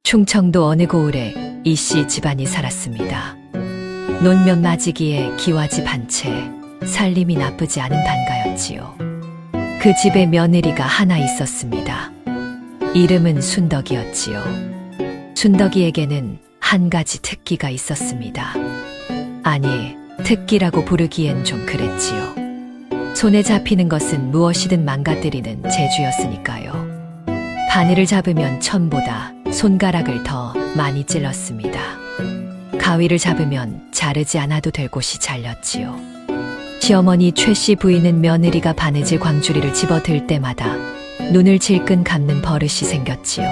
충청도 어느 고을에 이씨 집안이 살았습니다. 논면 맞이기에 기와집 한 채, 살림이 나쁘지 않은 반가였지요. 그 집에 며느리가 하나 있었습니다. 이름은 순덕이었지요. 순덕이에게는 한 가지 특기가 있었습니다. 아니, 특기라고 부르기엔 좀 그랬지요. 손에 잡히는 것은 무엇이든 망가뜨리는 재주였으니까요. 바늘을 잡으면 천보다 손가락을 더 많이 찔렀습니다. 가위를 잡으면 자르지 않아도 될 곳이 잘렸지요. 시어머니 최씨 부인은 며느리가 바느질 광주리를 집어들 때마다 눈을 질끈 감는 버릇이 생겼지요.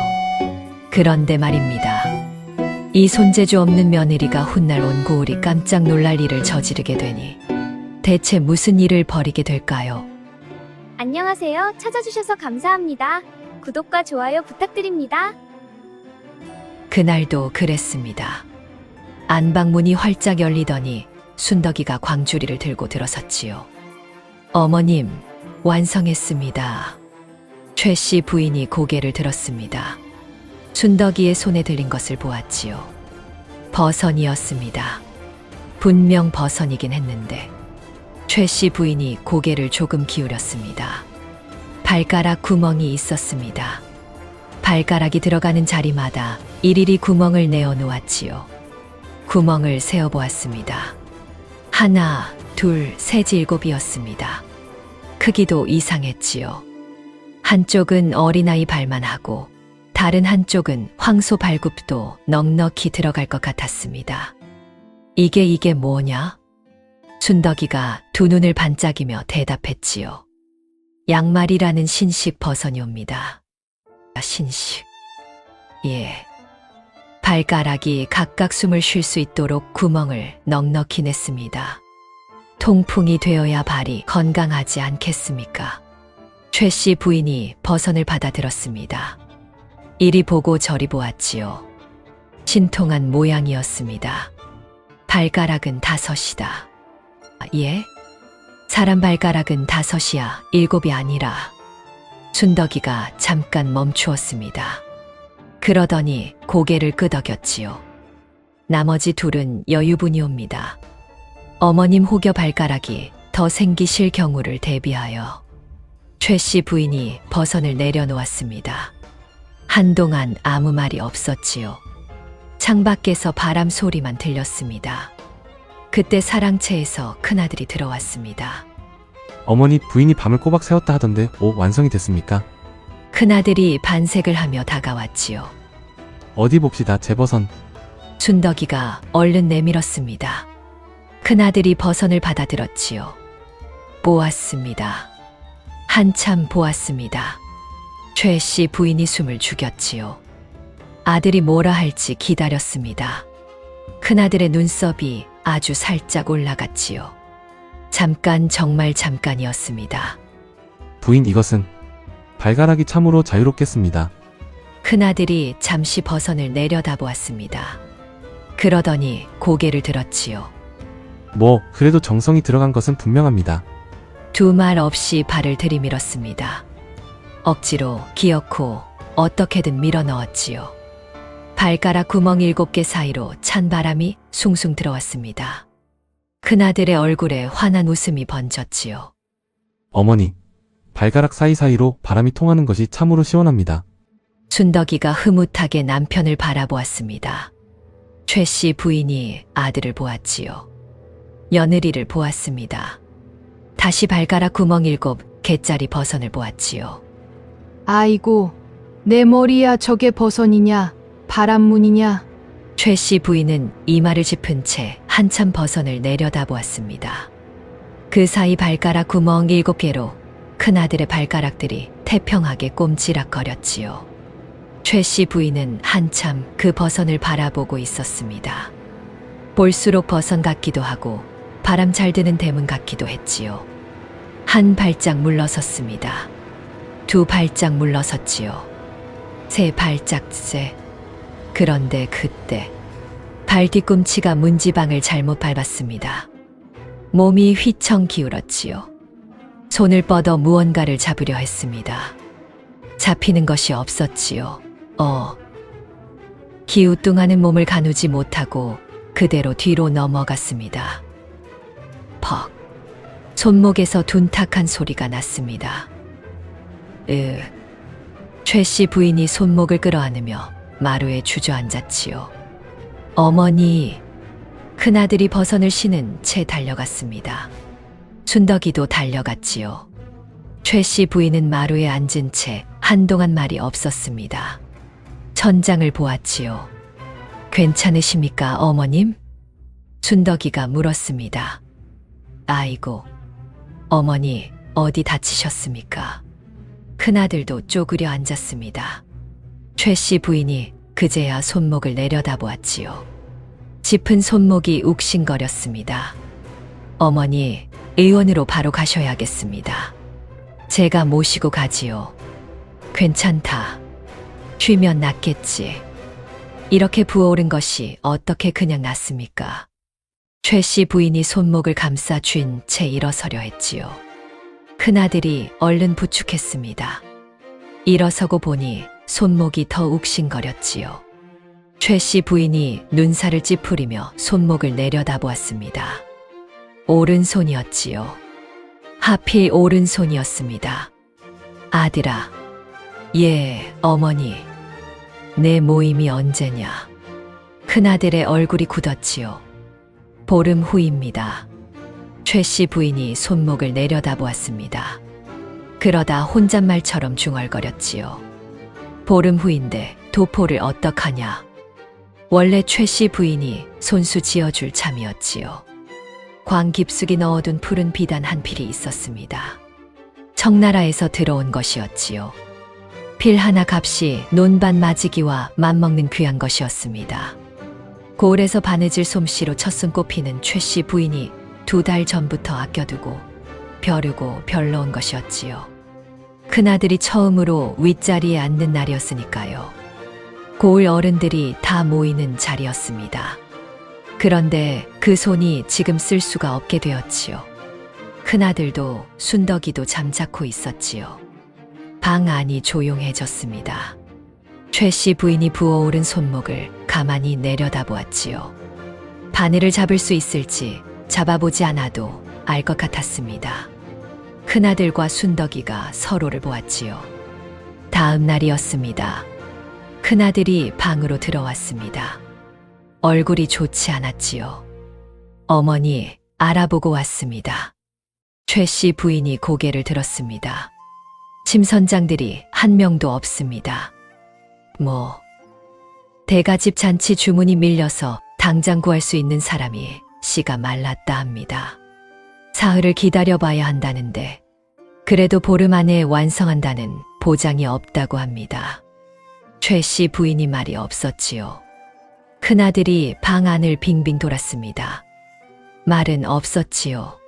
그런데 말입니다. 이 손재주 없는 며느리가 훗날 온 고을이 깜짝 놀랄 일을 저지르게 되니 대체 무슨 일을 벌이게 될까요? 안녕하세요. 찾아주셔서 감사합니다. 구독과 좋아요 부탁드립니다. 그날도 그랬습니다. 안방문이 활짝 열리더니 순덕이가 광주리를 들고 들어섰지요. 어머님, 완성했습니다. 최씨 부인이 고개를 들었습니다. 순덕이의 손에 들린 것을 보았지요. 버선이었습니다. 분명 버선이긴 했는데 최씨 부인이 고개를 조금 기울였습니다. 발가락 구멍이 있었습니다. 발가락이 들어가는 자리마다 일일이 구멍을 내어 놓았지요. 구멍을 세어보았습니다. 하나, 둘, 셋, 일곱이었습니다. 크기도 이상했지요. 한쪽은 어린아이 발만 하고 다른 한쪽은 황소 발굽도 넉넉히 들어갈 것 같았습니다. 이게 뭐냐? 순덕이가 두 눈을 반짝이며 대답했지요. 양말이라는 신식 버선이옵니다. 신식. 예. 발가락이 각각 숨을 쉴 수 있도록 구멍을 넉넉히 냈습니다. 통풍이 되어야 발이 건강하지 않겠습니까? 최씨 부인이 버선을 받아들었습니다. 이리 보고 저리 보았지요. 신통한 모양이었습니다. 발가락은 5이다. 예? 사람 발가락은 5이야 7이 아니라. 순덕이가 잠깐 멈추었습니다. 그러더니 고개를 끄덕였지요. 나머지 둘은 여유분이옵니다. 어머님 혹여 발가락이 더 생기실 경우를 대비하여 최씨 부인이 버선을 내려놓았습니다. 한동안 아무 말이 없었지요. 창밖에서 바람 소리만 들렸습니다. 그때 사랑채에서 큰아들이 들어왔습니다. 어머니, 부인이 밤을 꼬박 새웠다 하던데 옷 완성이 됐습니까? 큰아들이 반색을 하며 다가왔지요. 어디 봅시다, 제 버선. 순덕이가 얼른 내밀었습니다. 큰아들이 버선을 받아들었지요. 보았습니다. 한참 보았습니다. 최씨 부인이 숨을 죽였지요. 아들이 뭐라 할지 기다렸습니다. 큰아들의 눈썹이 아주 살짝 올라갔지요. 잠깐, 정말 잠깐이었습니다. 부인, 이것은 발가락이 참으로 자유롭겠습니다. 큰아들이 잠시 버선을 내려다보았습니다. 그러더니 고개를 들었지요. 그래도 정성이 들어간 것은 분명합니다. 두 말 없이 발을 들이밀었습니다. 억지로 기어코 어떻게든 밀어 넣었지요. 발가락 구멍 7개 사이로 찬 바람이 숭숭 들어왔습니다. 큰아들의 얼굴에 환한 웃음이 번졌지요. 어머니, 발가락 사이사이로 바람이 통하는 것이 참으로 시원합니다. 순덕이가 흐뭇하게 남편을 바라보았습니다. 최씨 부인이 아들을 보았지요. 며느리를 보았습니다. 다시 발가락 구멍 7개짜리 버선을 보았지요. 아이고, 내 머리야 저게 버선이냐, 바람문이냐. 최씨 부인은 이마를 짚은 채 한참 버선을 내려다보았습니다. 그 사이 발가락 구멍 7개로 큰아들의 발가락들이 태평하게 꼼지락거렸지요. 최씨 부인은 한참 그 버선을 바라보고 있었습니다. 볼수록 버선 같기도 하고 바람 잘 드는 대문 같기도 했지요. 한 발짝 물러섰습니다. 두 발짝 물러섰지요. 세 발짝째. 그런데 그때 발 뒤꿈치가 문지방을 잘못 밟았습니다. 몸이 휘청 기울었지요. 손을 뻗어 무언가를 잡으려 했습니다. 잡히는 것이 없었지요. 기우뚱하는 몸을 가누지 못하고 그대로 뒤로 넘어갔습니다. 퍽. 손목에서 둔탁한 소리가 났습니다. 최 씨 부인이 손목을 끌어안으며 마루에 주저앉았지요. 어머니, 큰아들이 버선을 신은 채 달려갔습니다. 순덕이도 달려갔지요. 최 씨 부인은 마루에 앉은 채 한동안 말이 없었습니다. 천장을 보았지요. 괜찮으십니까, 어머님? 순덕이가 물었습니다. 아이고, 어머니, 어디 다치셨습니까? 큰아들도 쪼그려 앉았습니다. 최 씨 부인이 그제야 손목을 내려다보았지요. 짚은 손목이 욱신거렸습니다. 어머니, 의원으로 바로 가셔야겠습니다. 제가 모시고 가지요. 괜찮다. 쉬면 낫겠지. 이렇게 부어오른 것이 어떻게 그냥 낫습니까? 최 씨 부인이 손목을 감싸 쥔 채 일어서려 했지요. 큰아들이 얼른 부축했습니다. 일어서고 보니 손목이 더 욱신거렸지요. 최 씨 부인이 눈살을 찌푸리며 손목을 내려다보았습니다. 오른손이었지요. 하필 오른손이었습니다. 아들아, 예, 어머니. 내 모임이 언제냐? 큰아들의 얼굴이 굳었지요. 보름 후입니다. 최 씨 부인이 손목을 내려다보았습니다. 그러다 혼잣말처럼 중얼거렸지요. 보름 후인데 도포를 어떡하냐? 원래 최 씨 부인이 손수 지어줄 참이었지요. 광 깊숙이 넣어둔 푸른 비단 한 필이 있었습니다. 청나라에서 들어온 것이었지요. 필 하나 값이 논반 마지기와 맞먹는 귀한 것이었습니다. 고을에서 바느질 솜씨로 첫순 꼽히는 최 씨 부인이 2달 전부터 아껴두고 벼르고 별러온 것이었지요. 큰아들이 처음으로 윗자리에 앉는 날이었으니까요. 고을 어른들이 다 모이는 자리였습니다. 그런데 그 손이 지금 쓸 수가 없게 되었지요. 큰아들도 순덕이도 잠자코 있었지요. 방 안이 조용해졌습니다. 최 씨 부인이 부어오른 손목을 가만히 내려다보았지요. 바늘을 잡을 수 있을지 잡아보지 않아도 알 것 같았습니다. 큰아들과 순덕이가 서로를 보았지요. 다음 날이었습니다. 큰아들이 방으로 들어왔습니다. 얼굴이 좋지 않았지요. 어머니, 알아보고 왔습니다. 최 씨 부인이 고개를 들었습니다. 심선장들이 한 명도 없습니다. 대가집 잔치 주문이 밀려서 당장 구할 수 있는 사람이 씨가 말랐다 합니다. 사흘을 기다려봐야 한다는데 그래도 보름 안에 완성한다는 보장이 없다고 합니다. 최 씨 부인이 말이 없었지요. 큰아들이 방 안을 빙빙 돌았습니다. 말은 없었지요.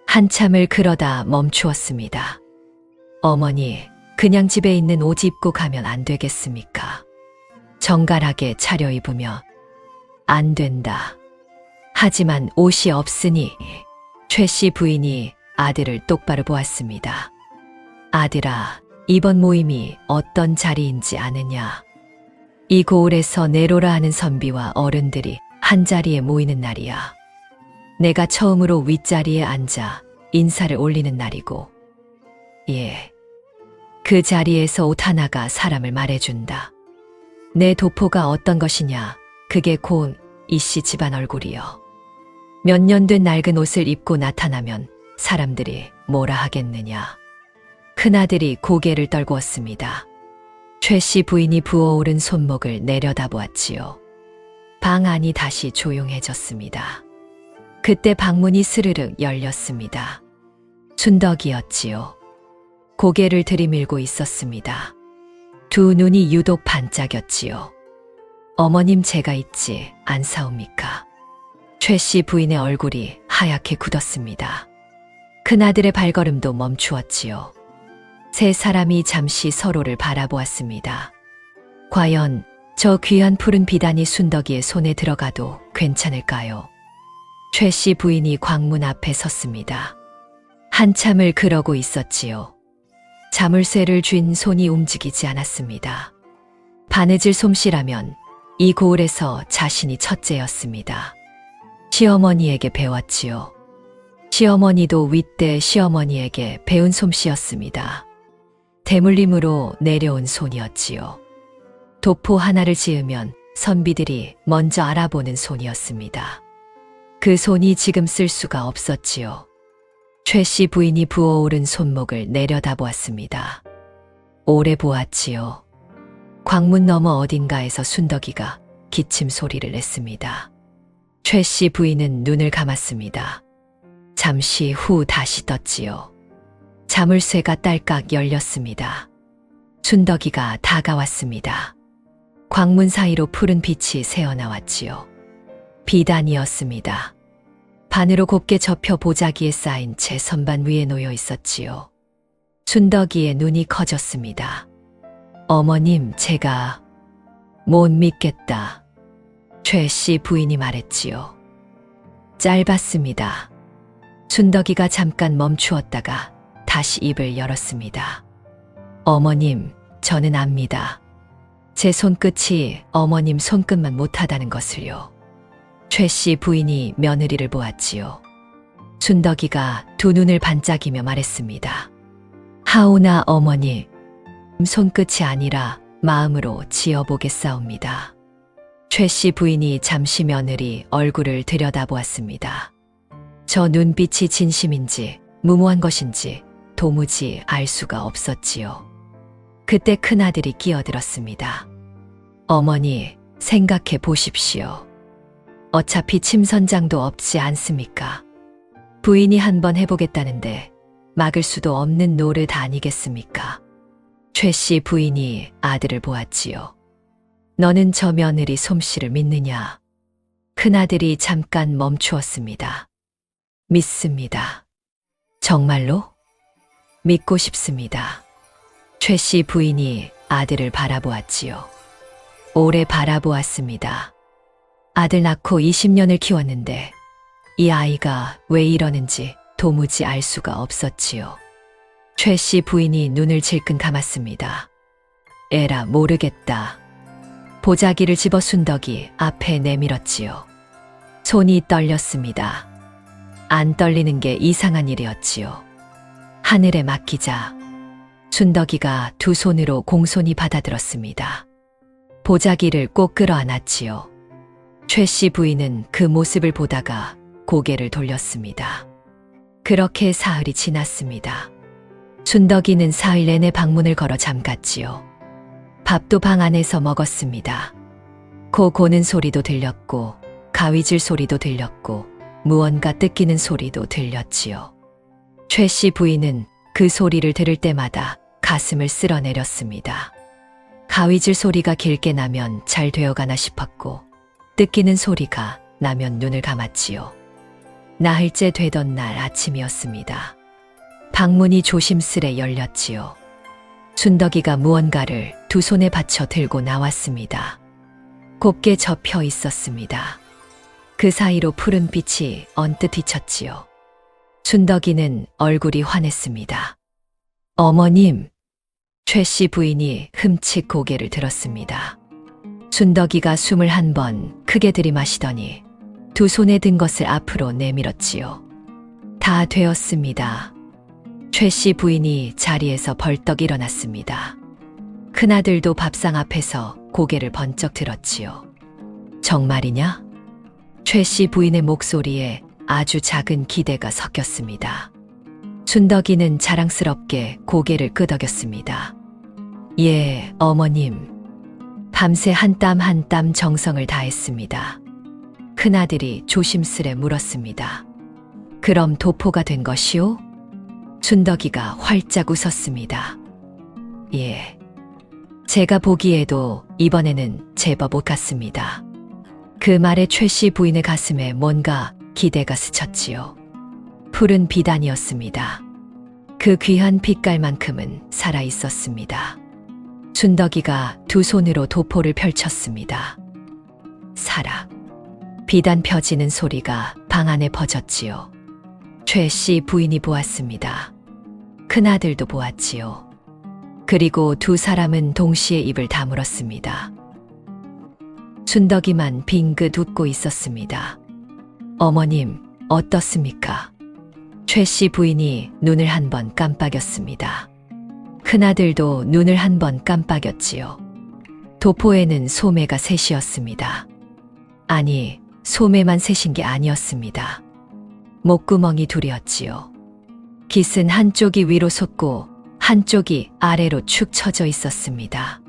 한참을 그러다 멈추었습니다. 어머니, 그냥 집에 있는 옷 입고 가면 안 되겠습니까? 정갈하게 차려입으며 안 된다. 하지만 옷이 없으니 최 씨 부인이 아들을 똑바로 보았습니다. 아들아, 이번 모임이 어떤 자리인지 아느냐? 이 고을에서 내로라 하는 선비와 어른들이 한자리에 모이는 날이야. 내가 처음으로 윗자리에 앉아 인사를 올리는 날이고, 예, 그 자리에서 옷 하나가 사람을 말해준다. 내 도포가 어떤 것이냐, 그게 곧 이씨 집안 얼굴이여. 몇 년 된 낡은 옷을 입고 나타나면 사람들이 뭐라 하겠느냐. 큰아들이 고개를 떨구었습니다. 최 씨 부인이 부어오른 손목을 내려다보았지요. 방 안이 다시 조용해졌습니다. 그때 방문이 스르륵 열렸습니다. 순덕이었지요. 고개를 들이밀고 있었습니다. 두 눈이 유독 반짝였지요. 어머님, 제가 있지 않사옵니까? 최 씨 부인의 얼굴이 하얗게 굳었습니다. 큰아들의 발걸음도 멈추었지요. 세 사람이 잠시 서로를 바라보았습니다. 과연 저 귀한 푸른 비단이 순덕이의 손에 들어가도 괜찮을까요? 최 씨 부인이 광문 앞에 섰습니다. 한참을 그러고 있었지요. 자물쇠를 쥔 손이 움직이지 않았습니다. 바느질 솜씨라면 이 고을에서 자신이 첫째였습니다. 시어머니에게 배웠지요. 시어머니도 윗대 시어머니에게 배운 솜씨였습니다. 대물림으로 내려온 손이었지요. 도포 하나를 지으면 선비들이 먼저 알아보는 손이었습니다. 그 손이 지금 쓸 수가 없었지요. 최 씨 부인이 부어오른 손목을 내려다보았습니다. 오래 보았지요. 광문 너머 어딘가에서 순덕이가 기침 소리를 냈습니다. 최 씨 부인은 눈을 감았습니다. 잠시 후 다시 떴지요. 자물쇠가 딸깍 열렸습니다. 순덕이가 다가왔습니다. 광문 사이로 푸른 빛이 새어나왔지요. 비단이었습니다. 반으로 곱게 접혀 보자기에 쌓인 채 선반 위에 놓여 있었지요. 순덕이의 눈이 커졌습니다. 어머님, 제가 못 믿겠다. 최 씨 부인이 말했지요. 짧았습니다. 순덕이가 잠깐 멈추었다가 다시 입을 열었습니다. 어머님, 저는 압니다. 제 손끝이 어머님 손끝만 못하다는 것을요. 최 씨 부인이 며느리를 보았지요. 순덕이가 두 눈을 반짝이며 말했습니다. 하오나 어머니, 손끝이 아니라 마음으로 지어보겠사옵니다. 최 씨 부인이 잠시 며느리 얼굴을 들여다보았습니다. 저 눈빛이 진심인지 무모한 것인지 도무지 알 수가 없었지요. 그때 큰아들이 끼어들었습니다. 어머니, 생각해 보십시오. 어차피 침선장도 없지 않습니까? 부인이 한번 해보겠다는데 막을 수도 없는 노릇 아니겠습니까? 최 씨 부인이 아들을 보았지요. 너는 저 며느리 솜씨를 믿느냐? 큰아들이 잠깐 멈추었습니다. 믿습니다. 정말로? 믿고 싶습니다. 최 씨 부인이 아들을 바라보았지요. 오래 바라보았습니다. 아들 낳고 20년을 키웠는데 이 아이가 왜 이러는지 도무지 알 수가 없었지요. 최 씨 부인이 눈을 질끈 감았습니다. 에라 모르겠다. 보자기를 집어 순덕이 앞에 내밀었지요. 손이 떨렸습니다. 안 떨리는 게 이상한 일이었지요. 하늘에 맡기자. 순덕이가 두 손으로 공손히 받아들었습니다. 보자기를 꼭 끌어안았지요. 최 씨 부인은 그 모습을 보다가 고개를 돌렸습니다. 그렇게 사흘이 지났습니다. 순덕이는 사흘 내내 방문을 걸어 잠갔지요. 밥도 방 안에서 먹었습니다. 코 고는 소리도 들렸고 가위질 소리도 들렸고 무언가 뜯기는 소리도 들렸지요. 최 씨 부인은 그 소리를 들을 때마다 가슴을 쓸어내렸습니다. 가위질 소리가 길게 나면 잘 되어가나 싶었고 뜯기는 소리가 나면 눈을 감았지요. 나흘째 되던 날 아침이었습니다. 방문이 조심스레 열렸지요. 순덕이가 무언가를 두 손에 받쳐 들고 나왔습니다. 곱게 접혀 있었습니다. 그 사이로 푸른 빛이 언뜻 비쳤지요. 순덕이는 얼굴이 환했습니다. 어머님, 최 씨 부인이 흠칫 고개를 들었습니다. 순덕이가 숨을 한 번 크게 들이마시더니 두 손에 든 것을 앞으로 내밀었지요. 다 되었습니다. 최 씨 부인이 자리에서 벌떡 일어났습니다. 큰아들도 밥상 앞에서 고개를 번쩍 들었지요. 정말이냐? 최 씨 부인의 목소리에 아주 작은 기대가 섞였습니다. 순덕이는 자랑스럽게 고개를 끄덕였습니다. 예, 어머님. 밤새 한 땀 한 땀 정성을 다했습니다. 큰아들이 조심스레 물었습니다. 그럼 도포가 된 것이오? 순덕이가 활짝 웃었습니다. 예. 제가 보기에도 이번에는 제법 못 갔습니다. 그 말에 최 씨 부인의 가슴에 뭔가 기대가 스쳤지요. 푸른 비단이었습니다. 그 귀한 빛깔만큼은 살아 있었습니다. 순덕이가 두 손으로 도포를 펼쳤습니다. 사락. 비단 펴지는 소리가 방 안에 퍼졌지요. 최 씨 부인이 보았습니다. 큰아들도 보았지요. 그리고 두 사람은 동시에 입을 다물었습니다. 순덕이만 빙긋 웃고 있었습니다. 어머님, 어떻습니까? 최 씨 부인이 눈을 한 번 깜빡였습니다. 큰아들도 눈을 한 번 깜빡였지요. 도포에는 소매가 셋이었습니다. 아니, 소매만 셋인 게 아니었습니다. 목구멍이 둘이었지요. 깃은 한쪽이 위로 솟고 한쪽이 아래로 축 처져 있었습니다.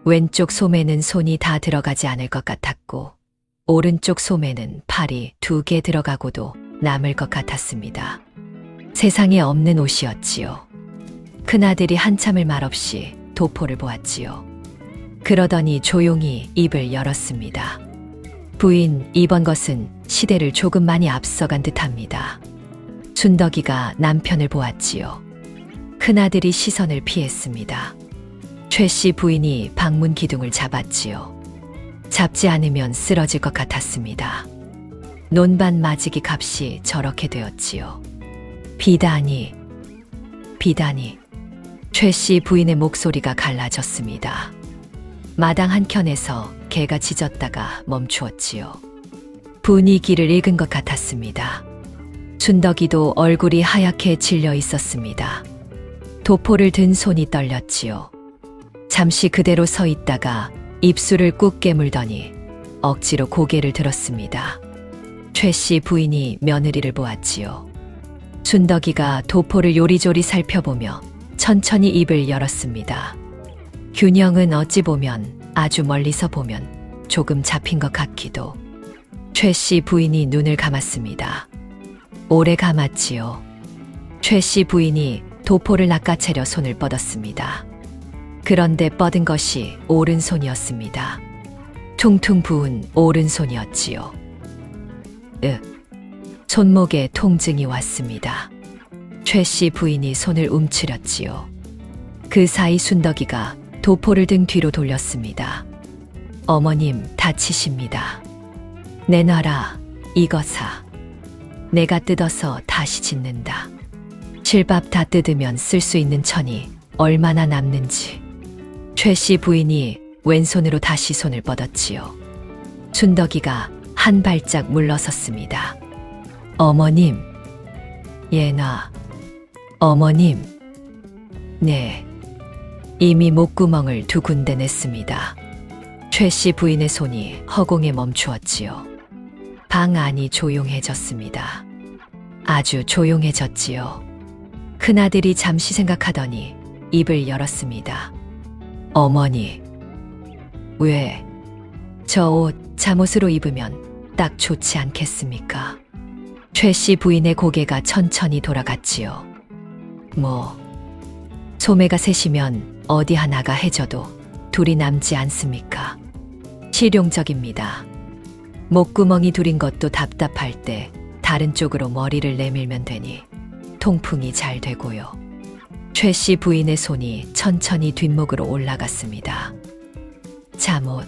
왼쪽 소매는 손이 다 들어가지 않을 것 같았고, 오른쪽 소매는 팔이 2개 들어가고도 남을 것 같았습니다. 세상에 없는 옷이었지요. 큰아들이 한참을 말없이 도포를 보았지요. 그러더니 조용히 입을 열었습니다. 부인, 이번 것은 시대를 조금 많이 앞서간 듯합니다. 순덕이가 남편을 보았지요. 큰아들이 시선을 피했습니다. 최 씨 부인이 방문 기둥을 잡았지요. 잡지 않으면 쓰러질 것 같았습니다. 논반 맞이기 값이 저렇게 되었지요. 비단이. 최 씨 부인의 목소리가 갈라졌습니다. 마당 한켠에서 개가 짖었다가 멈추었지요. 분위기를 읽은 것 같았습니다. 순덕이도 얼굴이 하얗게 질려 있었습니다. 도포를 든 손이 떨렸지요. 잠시 그대로 서 있다가 입술을 꾹 깨물더니 억지로 고개를 들었습니다. 최 씨 부인이 며느리를 보았지요. 순덕이가 도포를 요리조리 살펴보며 천천히 입을 열었습니다. 균형은 어찌 보면 아주 멀리서 보면 조금 잡힌 것 같기도. 최 씨 부인이 눈을 감았습니다. 오래 감았지요. 최 씨 부인이 도포를 낚아채려 손을 뻗었습니다. 그런데 뻗은 것이 오른손이었습니다. 퉁퉁 부은 오른손이었지요. 손목에 통증이 왔습니다. 최 씨 부인이 손을 움츠렸지요. 그 사이 순덕이가 도포를 등 뒤로 돌렸습니다. 어머님, 다치십니다. 내놔라, 이거사. 내가 뜯어서 다시 짓는다. 실밥 다 뜯으면 쓸 수 있는 천이 얼마나 남는지. 최 씨 부인이 왼손으로 다시 손을 뻗었지요. 순덕이가 한 발짝 물러섰습니다. 어머님. 예나. 어머님. 네. 이미 목구멍을 2군데 냈습니다. 최 씨 부인의 손이 허공에 멈추었지요. 방 안이 조용해졌습니다. 아주 조용해졌지요. 큰아들이 잠시 생각하더니 입을 열었습니다. 어머니. 왜? 저 옷 잠옷으로 입으면 딱 좋지 않겠습니까? 최 씨 부인의 고개가 천천히 돌아갔지요. 소매가 셋이면 어디 하나가 해져도 둘이 남지 않습니까? 실용적입니다. 목구멍이 둘인 것도 답답할 때 다른 쪽으로 머리를 내밀면 되니 통풍이 잘 되고요. 최 씨 부인의 손이 천천히 뒷목으로 올라갔습니다. 잠옷.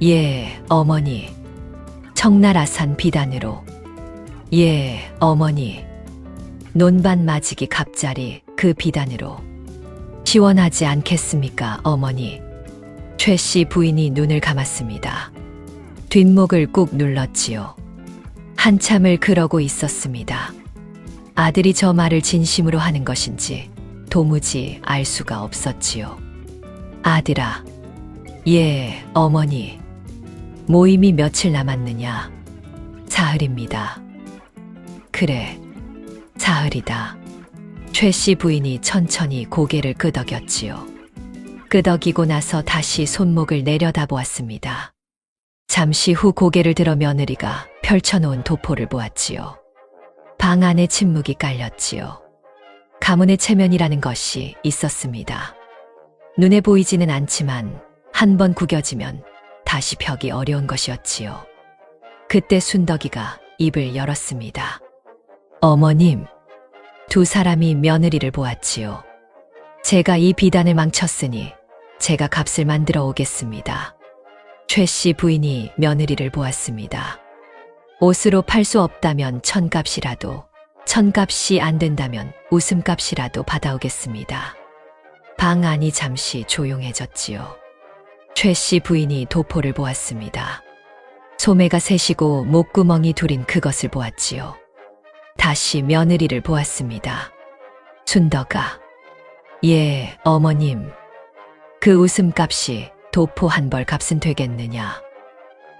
예, 어머니. 청나라산 비단으로. 예, 어머니. 논반 맞이기 갑자리 그 비단으로. 시원하지 않겠습니까, 어머니? 최 씨 부인이 눈을 감았습니다. 뒷목을 꾹 눌렀지요. 한참을 그러고 있었습니다. 아들이 저 말을 진심으로 하는 것인지 도무지 알 수가 없었지요. 아들아. 예, 어머니. 모임이 며칠 남았느냐? 사흘입니다. 그래, 사흘이다. 최 씨 부인이 천천히 고개를 끄덕였지요. 끄덕이고 나서 다시 손목을 내려다보았습니다. 잠시 후 고개를 들어 며느리가 펼쳐놓은 도포를 보았지요. 방 안에 침묵이 깔렸지요. 가문의 체면이라는 것이 있었습니다. 눈에 보이지는 않지만 한 번 구겨지면 다시 펴기 어려운 것이었지요. 그때 순덕이가 입을 열었습니다. 어머님. 2 사람이 며느리를 보았지요. 제가 이 비단을 망쳤으니 제가 값을 만들어 오겠습니다. 최 씨 부인이 며느리를 보았습니다. 옷으로 팔 수 없다면 천값이라도, 천값이 안 된다면 웃음값이라도 받아오겠습니다. 방 안이 잠시 조용해졌지요. 최 씨 부인이 도포를 보았습니다. 소매가 셋이고 목구멍이 둘인 그것을 보았지요. 다시 며느리를 보았습니다. 순덕아. 예, 어머님. 그 웃음값이 도포 한 벌 값은 되겠느냐.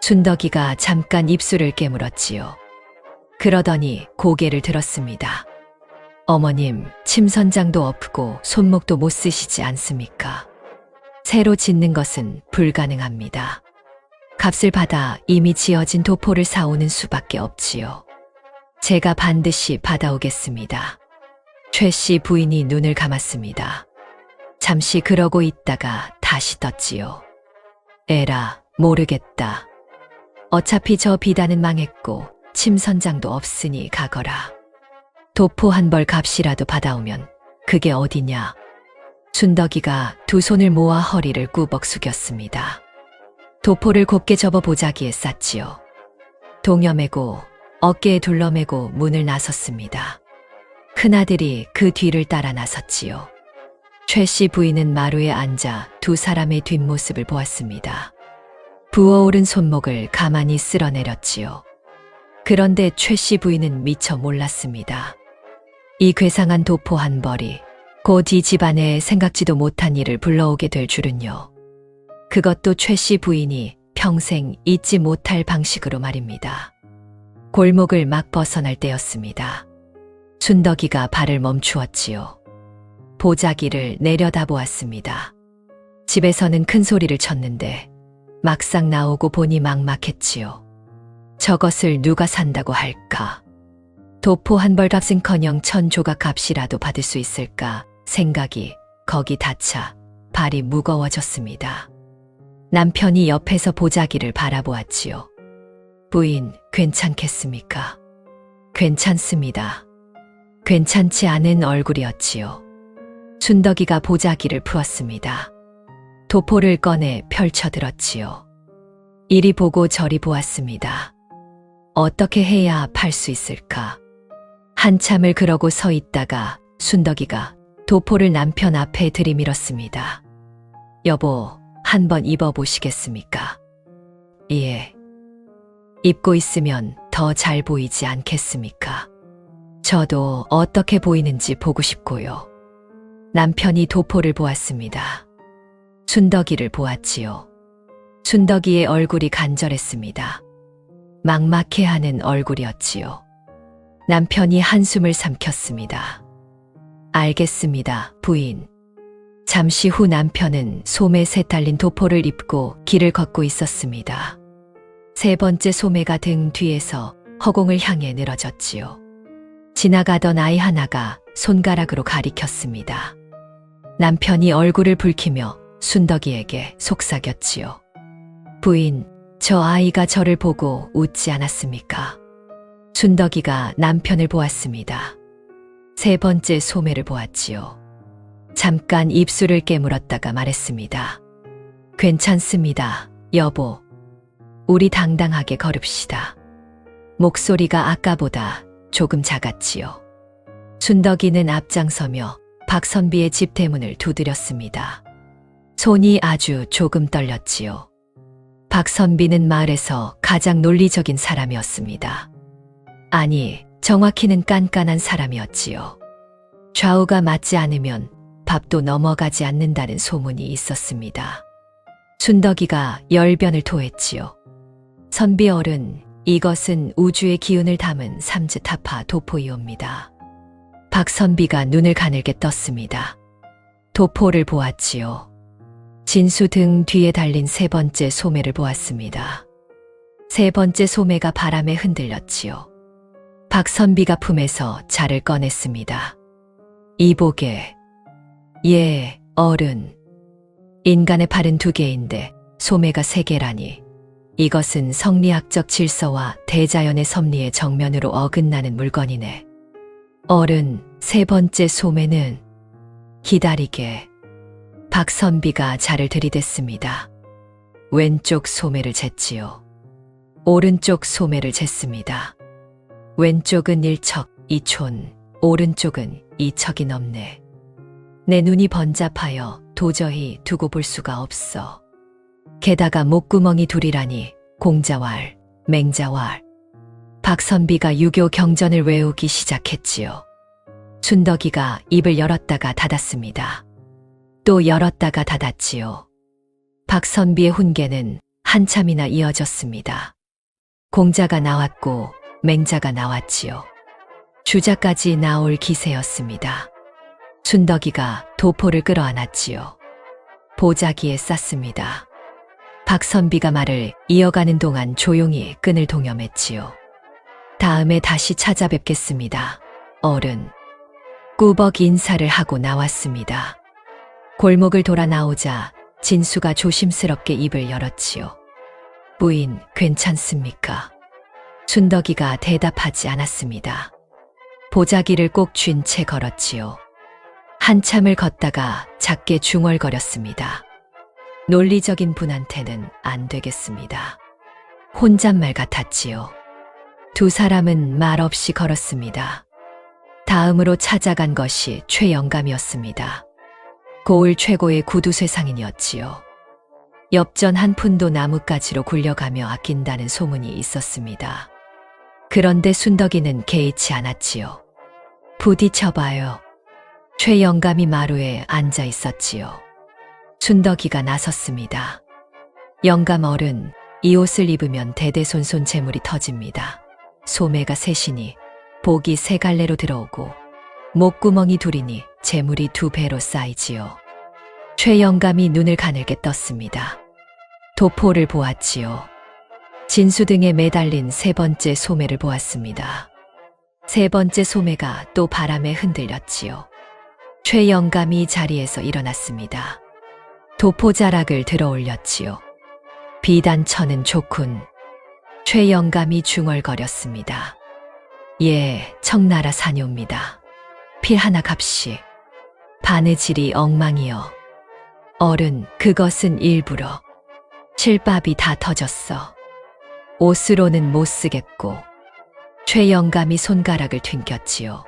순덕이가 잠깐 입술을 깨물었지요. 그러더니 고개를 들었습니다. 어머님, 침선장도 없고 손목도 못 쓰시지 않습니까? 새로 짓는 것은 불가능합니다. 값을 받아 이미 지어진 도포를 사오는 수밖에 없지요. 제가 반드시 받아오겠습니다. 최 씨 부인이 눈을 감았습니다. 잠시 그러고 있다가 다시 떴지요. 에라, 모르겠다. 어차피 저 비단은 망했고 침선장도 없으니 가거라. 도포 한 벌 값이라도 받아오면 그게 어디냐. 순덕이가 두 손을 모아 허리를 꾸벅 숙였습니다. 도포를 곱게 접어 보자기에 쌌지요. 동여매고 어깨에 둘러매고 문을 나섰습니다. 큰아들이 그 뒤를 따라 나섰지요. 최 씨 부인은 마루에 앉아 두 사람의 뒷모습을 보았습니다. 부어오른 손목을 가만히 쓸어내렸지요. 그런데 최 씨 부인은 미처 몰랐습니다. 이 괴상한 도포 한 벌이 곧 이 집안에 생각지도 못한 일을 불러오게 될 줄은요. 그것도 최 씨 부인이 평생 잊지 못할 방식으로 말입니다. 골목을 막 벗어날 때였습니다. 순덕이가 발을 멈추었지요. 보자기를 내려다보았습니다. 집에서는 큰 소리를 쳤는데 막상 나오고 보니 막막했지요. 저것을 누가 산다고 할까? 도포 한 벌 값은커녕 1000조각 값이라도 받을 수 있을까 생각이 거기 닿자 발이 무거워졌습니다. 남편이 옆에서 보자기를 바라보았지요. 부인, 괜찮겠습니까? 괜찮습니다. 괜찮지 않은 얼굴이었지요. 순덕이가 보자기를 풀었습니다. 도포를 꺼내 펼쳐들었지요. 이리 보고 저리 보았습니다. 어떻게 해야 팔 수 있을까? 한참을 그러고 서 있다가 순덕이가 도포를 남편 앞에 들이밀었습니다. 여보, 한번 입어보시겠습니까? 예. 입고 있으면 더 잘 보이지 않겠습니까? 저도 어떻게 보이는지 보고 싶고요. 남편이 도포를 보았습니다. 순덕이를 보았지요. 순덕이의 얼굴이 간절했습니다. 막막해하는 얼굴이었지요. 남편이 한숨을 삼켰습니다. 알겠습니다, 부인. 잠시 후 남편은 소매새 달린 도포를 입고 길을 걷고 있었습니다. 세 번째 소매가 등 뒤에서 허공을 향해 늘어졌지요. 지나가던 아이 하나가 손가락으로 가리켰습니다. 남편이 얼굴을 붉히며 순덕이에게 속삭였지요. 부인, 저 아이가 저를 보고 웃지 않았습니까? 순덕이가 남편을 보았습니다. 세 번째 소매를 보았지요. 잠깐 입술을 깨물었다가 말했습니다. 괜찮습니다, 여보. 우리 당당하게 걸읍시다. 목소리가 아까보다 조금 작았지요. 순덕이는 앞장서며 박선비의 집 대문을 두드렸습니다. 손이 아주 조금 떨렸지요. 박선비는 마을에서 가장 논리적인 사람이었습니다. 아니, 정확히는 깐깐한 사람이었지요. 좌우가 맞지 않으면 밥도 넘어가지 않는다는 소문이 있었습니다. 순덕이가 열변을 토했지요. 선비 어른, 이것은 우주의 기운을 담은 삼즈타파 도포이옵니다. 박선비가 눈을 가늘게 떴습니다. 도포를 보았지요. 진수 등 뒤에 달린 세 번째 소매를 보았습니다. 세 번째 소매가 바람에 흔들렸지요. 박선비가 품에서 자를 꺼냈습니다. 이보게. 예, 어른. 인간의 팔은 2개인데 소매가 3개라니. 이것은 성리학적 질서와 대자연의 섭리의 정면으로 어긋나는 물건이네. 어른, 세 번째 소매는 기다리게. 박선비가 자를 들이댔습니다. 왼쪽 소매를 쟀지요. 오른쪽 소매를 쟀습니다. 왼쪽은 1척 2촌, 오른쪽은 2척이 넘네. 내 눈이 번잡하여 도저히 두고 볼 수가 없어. 게다가 목구멍이 둘이라니 공자왈, 맹자왈. 박선비가 유교 경전을 외우기 시작했지요. 순덕이가 입을 열었다가 닫았습니다. 또 열었다가 닫았지요. 박선비의 훈계는 한참이나 이어졌습니다. 공자가 나왔고 맹자가 나왔지요. 주자까지 나올 기세였습니다. 순덕이가 도포를 끌어안았지요. 보자기에 쌌습니다. 박선비가 말을 이어가는 동안 조용히 끈을 동여맸지요. 다음에 다시 찾아뵙겠습니다. 어른. 꾸벅 인사를 하고 나왔습니다. 골목을 돌아 나오자 진수가 조심스럽게 입을 열었지요. 부인, 괜찮습니까? 순덕이가 대답하지 않았습니다. 보자기를 꼭 쥔 채 걸었지요. 한참을 걷다가 작게 중얼거렸습니다. 논리적인 분한테는 안 되겠습니다. 혼잣말 같았지요. 두 사람은 말없이 걸었습니다. 다음으로 찾아간 것이 최영감이었습니다. 고을 최고의 구두쇠상인이었지요. 엽전 한 푼도 나뭇가지로 굴려가며 아낀다는 소문이 있었습니다. 그런데 순덕이는 개의치 않았지요. 부딪혀봐요. 최영감이 마루에 앉아 있었지요. 순덕이가 나섰습니다. 영감 어른, 이 옷을 입으면 대대손손 재물이 터집니다. 소매가 셋이니 복이 세 갈래로 들어오고 목구멍이 둘이니 재물이 2배로 쌓이지요. 최영감이 눈을 가늘게 떴습니다. 도포를 보았지요. 진수 등에 매달린 세 번째 소매를 보았습니다. 세 번째 소매가 또 바람에 흔들렸지요. 최영감이 자리에서 일어났습니다. 도포자락을 들어 올렸지요. 비단처는 좋군. 최영감이 중얼거렸습니다. 예, 청나라 사녀입니다. 필 하나 값이. 바느질이 엉망이여. 어른, 그것은 일부러. 실밥이 다 터졌어. 옷으로는 못 쓰겠고. 최영감이 손가락을 튕겼지요.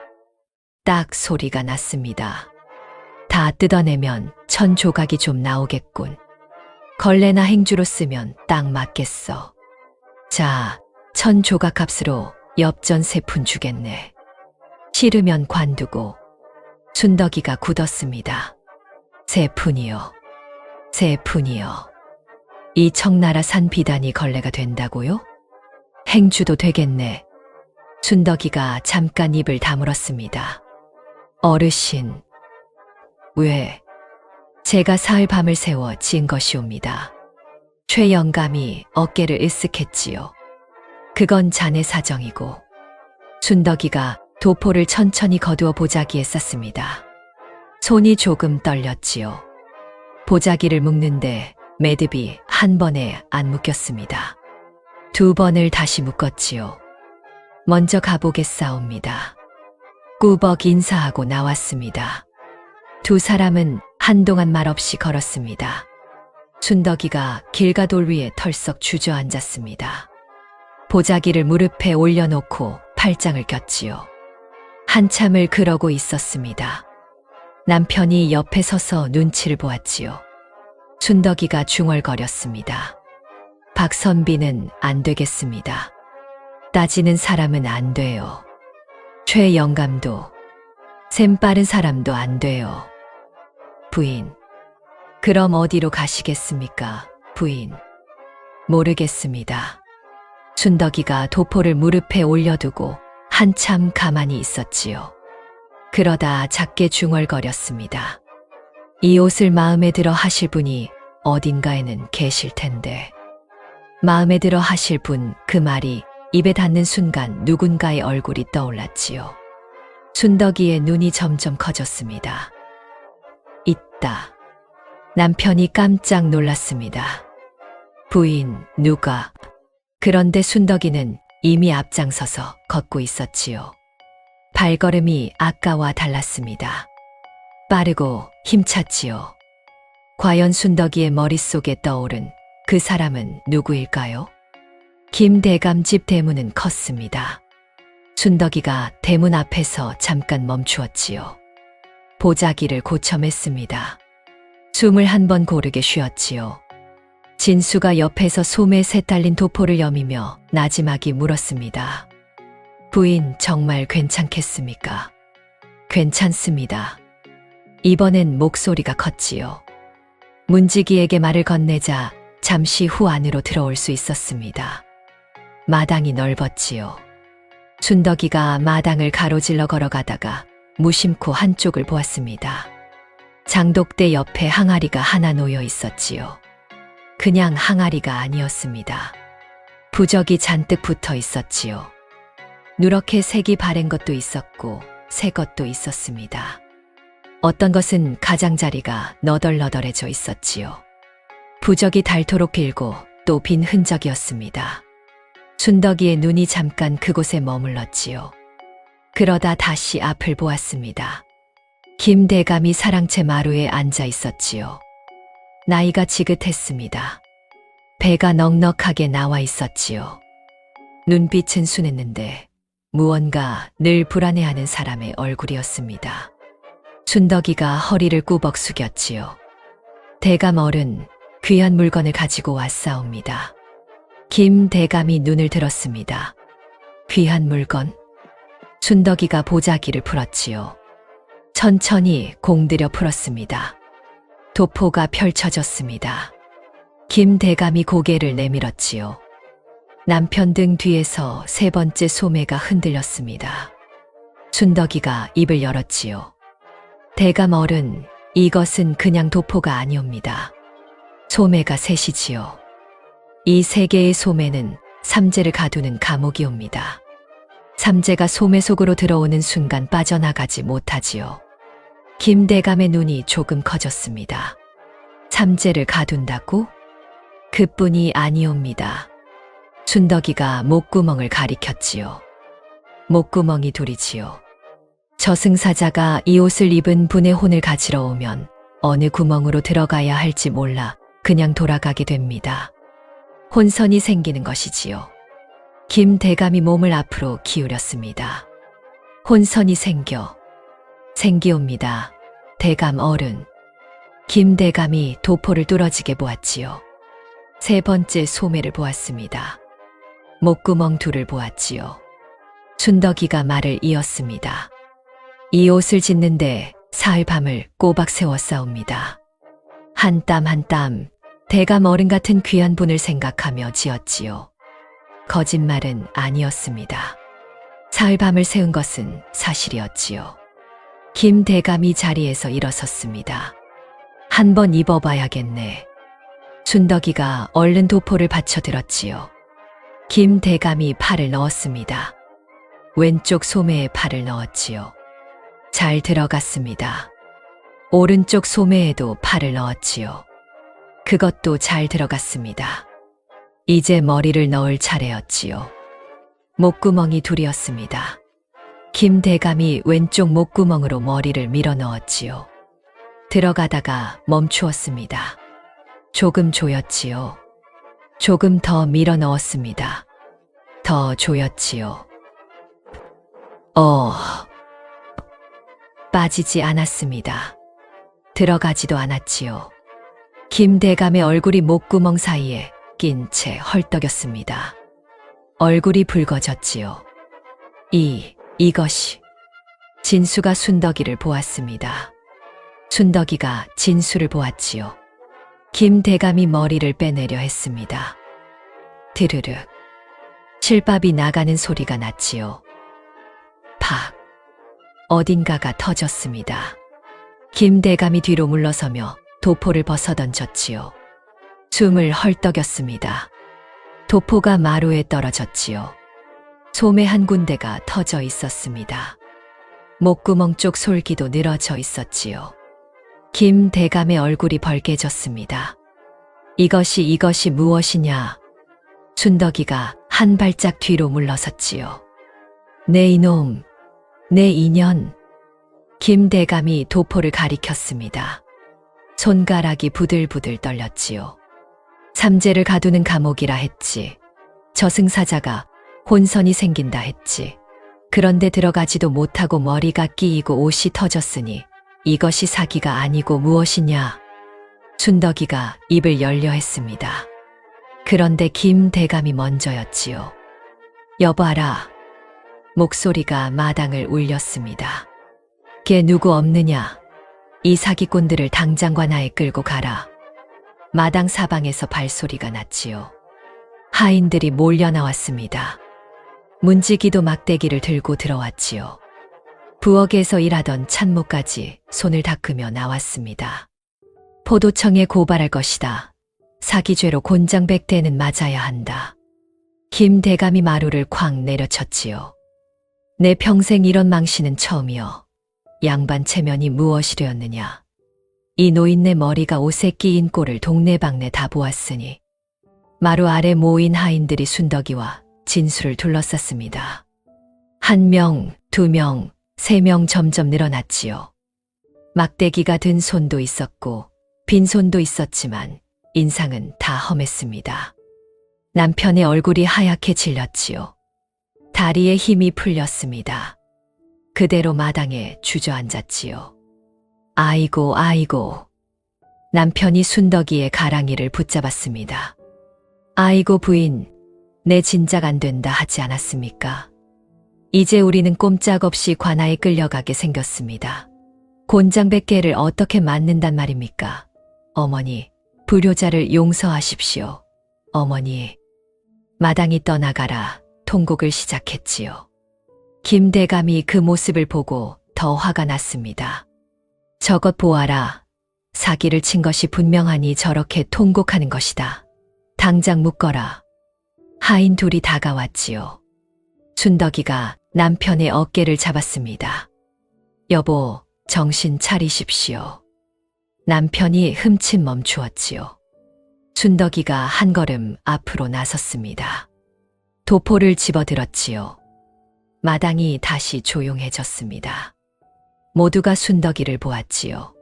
딱 소리가 났습니다. 다 뜯어내면 1000조각이 좀 나오겠군. 걸레나 행주로 쓰면 딱 맞겠어. 자, 1000조각 값으로 엽전 3푼 주겠네. 싫으면 관두고. 순덕이가 굳었습니다. 3푼이요. 3푼이요. 이 청나라 산 비단이 걸레가 된다고요? 행주도 되겠네. 순덕이가 잠깐 입을 다물었습니다. 어르신. 왜? 제가 사흘 밤을 새워 지은 것이옵니다. 최영감이 어깨를 으쓱했지요. 그건 자네 사정이고. 순덕이가 도포를 천천히 거두어 보자기에 쌌습니다. 손이 조금 떨렸지요. 보자기를 묶는데 매듭이 한 번에 안 묶였습니다. 2번을 다시 묶었지요. 먼저 가보겠사옵니다. 꾸벅 인사하고 나왔습니다. 두 사람은 한동안 말없이 걸었습니다. 순덕이가 길가 돌 위에 털썩 주저앉았습니다. 보자기를 무릎에 올려놓고 팔짱을 꼈지요. 한참을 그러고 있었습니다. 남편이 옆에 서서 눈치를 보았지요. 순덕이가 중얼거렸습니다. 박선비는 안 되겠습니다. 따지는 사람은 안 돼요. 최영감도, 셈 빠른 사람도 안 돼요. 부인, 그럼 어디로 가시겠습니까, 부인? 모르겠습니다. 순덕이가 도포를 무릎에 올려두고 한참 가만히 있었지요. 그러다 작게 중얼거렸습니다. 이 옷을 마음에 들어 하실 분이 어딘가에는 계실 텐데. 마음에 들어 하실 분, 그 말이 입에 닿는 순간 누군가의 얼굴이 떠올랐지요. 순덕이의 눈이 점점 커졌습니다. 있다. 남편이 깜짝 놀랐습니다. 부인, 누가? 그런데 순덕이는 이미 앞장서서 걷고 있었지요. 발걸음이 아까와 달랐습니다. 빠르고 힘찼지요. 과연 순덕이의 머릿속에 떠오른 그 사람은 누구일까요? 김대감 집 대문은 컸습니다. 순덕이가 대문 앞에서 잠깐 멈추었지요. 보자기를 고쳐 맸습니다. 숨을 한 번 고르게 쉬었지요. 진수가 옆에서 솜에 새 딸린 도포를 여미며 나지막이 물었습니다. 부인 정말 괜찮겠습니까? 괜찮습니다. 이번엔 목소리가 컸지요. 문지기에게 말을 건네자 잠시 후 안으로 들어올 수 있었습니다. 마당이 넓었지요. 순덕이가 마당을 가로질러 걸어가다가 무심코 한쪽을 보았습니다. 장독대 옆에 항아리가 하나 놓여 있었지요. 그냥 항아리가 아니었습니다. 부적이 잔뜩 붙어 있었지요. 누렇게 색이 바랜 것도 있었고 새 것도 있었습니다. 어떤 것은 가장자리가 너덜너덜해져 있었지요. 부적이 닳도록 길고 또 빈 흔적이었습니다. 순덕이의 눈이 잠깐 그곳에 머물렀지요. 그러다 다시 앞을 보았습니다. 김대감이 사랑채 마루에 앉아 있었지요. 나이가 지긋했습니다. 배가 넉넉하게 나와 있었지요. 눈빛은 순했는데 무언가 늘 불안해하는 사람의 얼굴이었습니다. 순덕이가 허리를 꾸벅 숙였지요. 대감 어른, 귀한 물건을 가지고 왔사옵니다. 김대감이 눈을 들었습니다. 귀한 물건? 순덕이가 보자기를 풀었지요. 천천히 공들여 풀었습니다. 도포가 펼쳐졌습니다. 김대감이 고개를 내밀었지요. 남편 등 뒤에서 세 번째 소매가 흔들렸습니다. 순덕이가 입을 열었지요. 대감 어른, 이것은 그냥 도포가 아니옵니다. 소매가 셋이지요. 이 세 개의 소매는 삼재를 가두는 감옥이옵니다. 삼재가 소매 속으로 들어오는 순간 빠져나가지 못하지요. 김대감의 눈이 조금 커졌습니다. 삼재를 가둔다고? 그뿐이 아니옵니다. 순덕이가 목구멍을 가리켰지요. 목구멍이 둘이지요. 저승사자가 이 옷을 입은 분의 혼을 가지러 오면 어느 구멍으로 들어가야 할지 몰라 그냥 돌아가게 됩니다. 혼선이 생기는 것이지요. 김대감이 몸을 앞으로 기울였습니다. 혼선이 생기옵니다. 대감 어른. 김대감이 도포를 뚫어지게 보았지요. 세 번째 소매를 보았습니다. 목구멍 둘을 보았지요. 순덕이가 말을 이었습니다. 이 옷을 짓는데 사흘 밤을 꼬박 세웠사옵니다. 한 땀 한 땀 대감 어른 같은 귀한 분을 생각하며 지었지요. 거짓말은 아니었습니다. 사흘 밤을 세운 것은 사실이었지요. 김대감이 자리에서 일어섰습니다. 한번 입어봐야겠네. 순덕이가 얼른 도포를 받쳐들었지요. 김대감이 팔을 넣었습니다. 왼쪽 소매에 팔을 넣었지요. 잘 들어갔습니다. 오른쪽 소매에도 팔을 넣었지요. 그것도 잘 들어갔습니다. 이제 머리를 넣을 차례였지요. 목구멍이 둘이었습니다. 김대감이 왼쪽 목구멍으로 머리를 밀어 넣었지요. 들어가다가 멈추었습니다. 조금 조였지요. 조금 더 밀어 넣었습니다. 더 조였지요. 빠지지 않았습니다. 들어가지도 않았지요. 김대감의 얼굴이 목구멍 사이에 낀 채 헐떡였습니다. 얼굴이 붉어졌지요. 이것이. 진수가 순덕이를 보았습니다. 순덕이가 진수를 보았지요. 김대감이 머리를 빼내려 했습니다. 드르륵. 실밥이 나가는 소리가 났지요. 팍. 어딘가가 터졌습니다. 김대감이 뒤로 물러서며 도포를 벗어던졌지요. 숨을 헐떡였습니다. 도포가 마루에 떨어졌지요. 소매 한 군데가 터져 있었습니다. 목구멍 쪽 솔기도 늘어져 있었지요. 김대감의 얼굴이 벌개졌습니다. 이것이 무엇이냐? 순덕이가 한 발짝 뒤로 물러섰지요. 내 이놈, 내 인연. 김대감이 도포를 가리켰습니다. 손가락이 부들부들 떨렸지요. 삼재를 가두는 감옥이라 했지. 저승사자가 혼선이 생긴다 했지. 그런데 들어가지도 못하고 머리가 끼이고 옷이 터졌으니 이것이 사기가 아니고 무엇이냐? 순덕이가 입을 열려 했습니다. 그런데 김 대감이 먼저였지요. 여봐라. 목소리가 마당을 울렸습니다. 걔 누구 없느냐? 이 사기꾼들을 당장 관아에 끌고 가라. 마당 사방에서 발소리가 났지요. 하인들이 몰려 나왔습니다. 문지기도 막대기를 들고 들어왔지요. 부엌에서 일하던 찬모까지 손을 닦으며 나왔습니다. 포도청에 고발할 것이다. 사기죄로 곤장백대는 맞아야 한다. 김 대감이 마루를 쾅 내려쳤지요. 내 평생 이런 망신은 처음이여. 양반 체면이 무엇이 되었느냐. 이 노인네 머리가 옷에 끼인 꼴을 동네방네 다 보았으니 마루 아래 모인 하인들이 순덕이와 진수를 둘러쌌습니다. 1명, 2명, 3명 점점 늘어났지요. 막대기가 든 손도 있었고 빈손도 있었지만 인상은 다 험했습니다. 남편의 얼굴이 하얗게 질렸지요. 다리에 힘이 풀렸습니다. 그대로 마당에 주저앉았지요. 아이고 아이고. 남편이 순덕이의 가랑이를 붙잡았습니다. 아이고 부인, 내 진작 안 된다 하지 않았습니까? 이제 우리는 꼼짝없이 관아에 끌려가게 생겼습니다. 곤장백개를 어떻게 맞는단 말입니까? 어머니, 불효자를 용서하십시오. 어머니. 마당이 떠나가라 통곡을 시작했지요. 김 대감이 그 모습을 보고 더 화가 났습니다. 저것 보아라. 사기를 친 것이 분명하니 저렇게 통곡하는 것이다. 당장 묶어라. 하인 둘이 다가왔지요. 순덕이가 남편의 어깨를 잡았습니다. 여보, 정신 차리십시오. 남편이 흠칫 멈추었지요. 순덕이가 한 걸음 앞으로 나섰습니다. 도포를 집어들었지요. 마당이 다시 조용해졌습니다. 모두가 순덕이를 보았지요.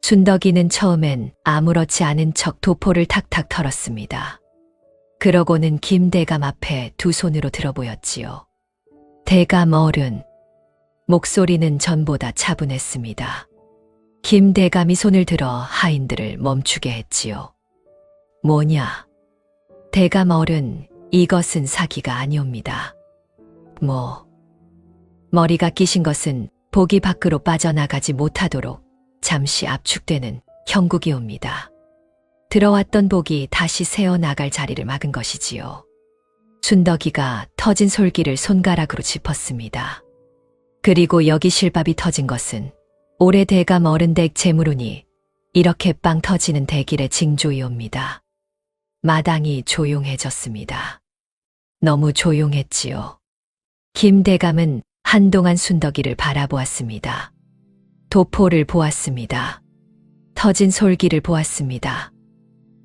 순덕이는 처음엔 아무렇지 않은 척 도포를 탁탁 털었습니다. 그러고는 김 대감 앞에 두 손으로 들어보였지요. 대감 어른. 목소리는 전보다 차분했습니다. 김 대감이 손을 들어 하인들을 멈추게 했지요. 뭐냐? 대감 어른, 이것은 사기가 아니옵니다. 머리가 끼신 것은 보기 밖으로 빠져나가지 못하도록 잠시 압축되는 형국이옵니다. 들어왔던 복이 다시 새어나갈 자리를 막은 것이지요. 순덕이가 터진 솔기를 손가락으로 짚었습니다. 그리고 여기 실밥이 터진 것은 올해 대감 어른 댁 재물운이 이렇게 빵 터지는 대길의 징조이옵니다. 마당이 조용해졌습니다. 너무 조용했지요. 김 대감은 한동안 순덕이를 바라보았습니다. 도포를 보았습니다. 터진 솔기를 보았습니다.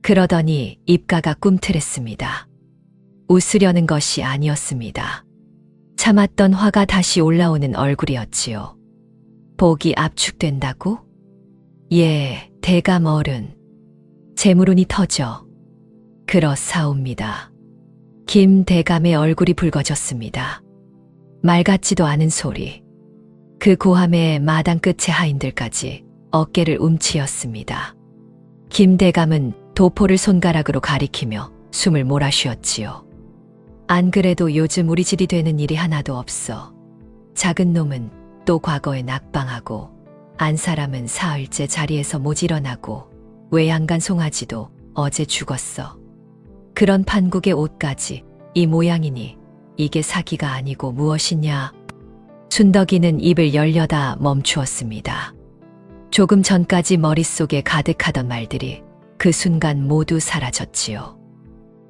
그러더니 입가가 꿈틀했습니다. 웃으려는 것이 아니었습니다. 참았던 화가 다시 올라오는 얼굴이었지요. 복이 압축된다고? 예, 대감 어른. 재물운이 터져. 그렇사옵니다. 김 대감의 얼굴이 붉어졌습니다. 말 같지도 않은 소리. 그 고함에 마당 끝의 하인들까지 어깨를 움츠었습니다. 김 대감은 도포를 손가락으로 가리키며 숨을 몰아쉬었지요. 안 그래도 요즘 우리 집이 되는 일이 하나도 없어. 작은 놈은 또 과거에 낙방하고 안 사람은 사흘째 자리에서 못 일어나고 외양간 송아지도 어제 죽었어. 그런 판국의 옷까지 이 모양이니 이게 사기가 아니고 무엇이냐. 순덕이는 입을 열려다 멈추었습니다. 조금 전까지 머릿속에 가득하던 말들이 그 순간 모두 사라졌지요.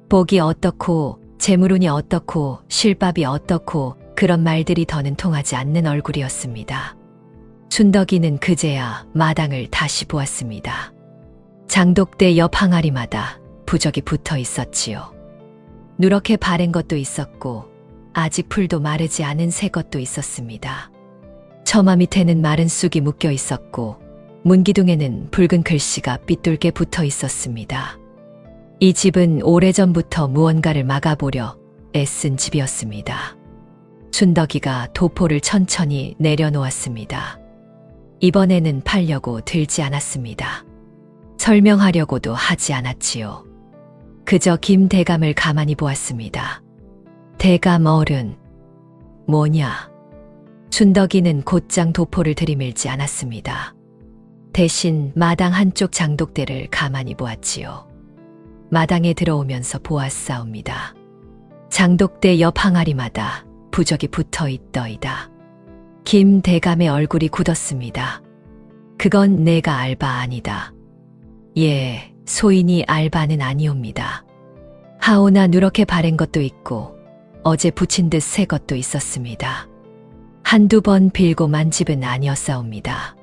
복이 어떻고 재물운이 어떻고 실밥이 어떻고 그런 말들이 더는 통하지 않는 얼굴이었습니다. 순덕이는 그제야 마당을 다시 보았습니다. 장독대 옆 항아리마다 부적이 붙어 있었지요. 누렇게 바랜 것도 있었고 아직 풀도 마르지 않은 새 것도 있었습니다. 처마 밑에는 마른 쑥이 묶여 있었고 문기둥에는 붉은 글씨가 삐뚤게 붙어 있었습니다. 이 집은 오래전부터 무언가를 막아보려 애쓴 집이었습니다. 순덕이가 도포를 천천히 내려놓았습니다. 이번에는 팔려고 들지 않았습니다. 설명하려고도 하지 않았지요. 그저 김대감을 가만히 보았습니다. 대감 어른, 뭐냐? 춘덕이는 곧장 도포를 들이밀지 않았습니다. 대신 마당 한쪽 장독대를 가만히 보았지요. 마당에 들어오면서 보았사옵니다. 장독대 옆 항아리마다 부적이 붙어 있더이다. 김대감의 얼굴이 굳었습니다. 그건 내가 알바 아니다. 예, 소인이 알바는 아니옵니다. 하오나 누렇게 바른 것도 있고 어제 붙인 듯 새 것도 있었습니다. 한두 번 빌고 만 집은 아니었사옵니다.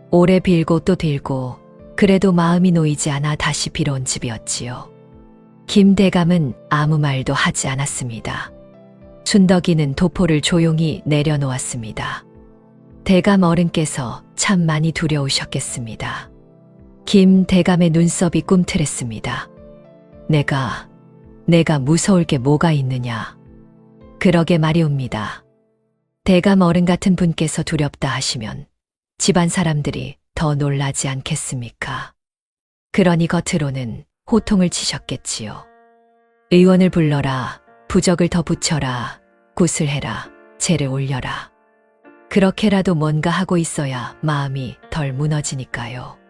오래 빌고 또 빌고 그래도 마음이 놓이지 않아 다시 빌어온 집이었지요. 김대감은 아무 말도 하지 않았습니다. 춘덕이는 도포를 조용히 내려놓았습니다. 대감 어른께서 참 많이 두려우셨겠습니다. 김대감의 눈썹이 꿈틀했습니다. 내가 무서울 게 뭐가 있느냐. 그러게 말이옵니다. 대감 어른 같은 분께서 두렵다 하시면 집안 사람들이 더 놀라지 않겠습니까? 그러니 겉으로는 호통을 치셨겠지요. 의원을 불러라, 부적을 더 붙여라, 굿을 해라, 재를 올려라. 그렇게라도 뭔가 하고 있어야 마음이 덜 무너지니까요.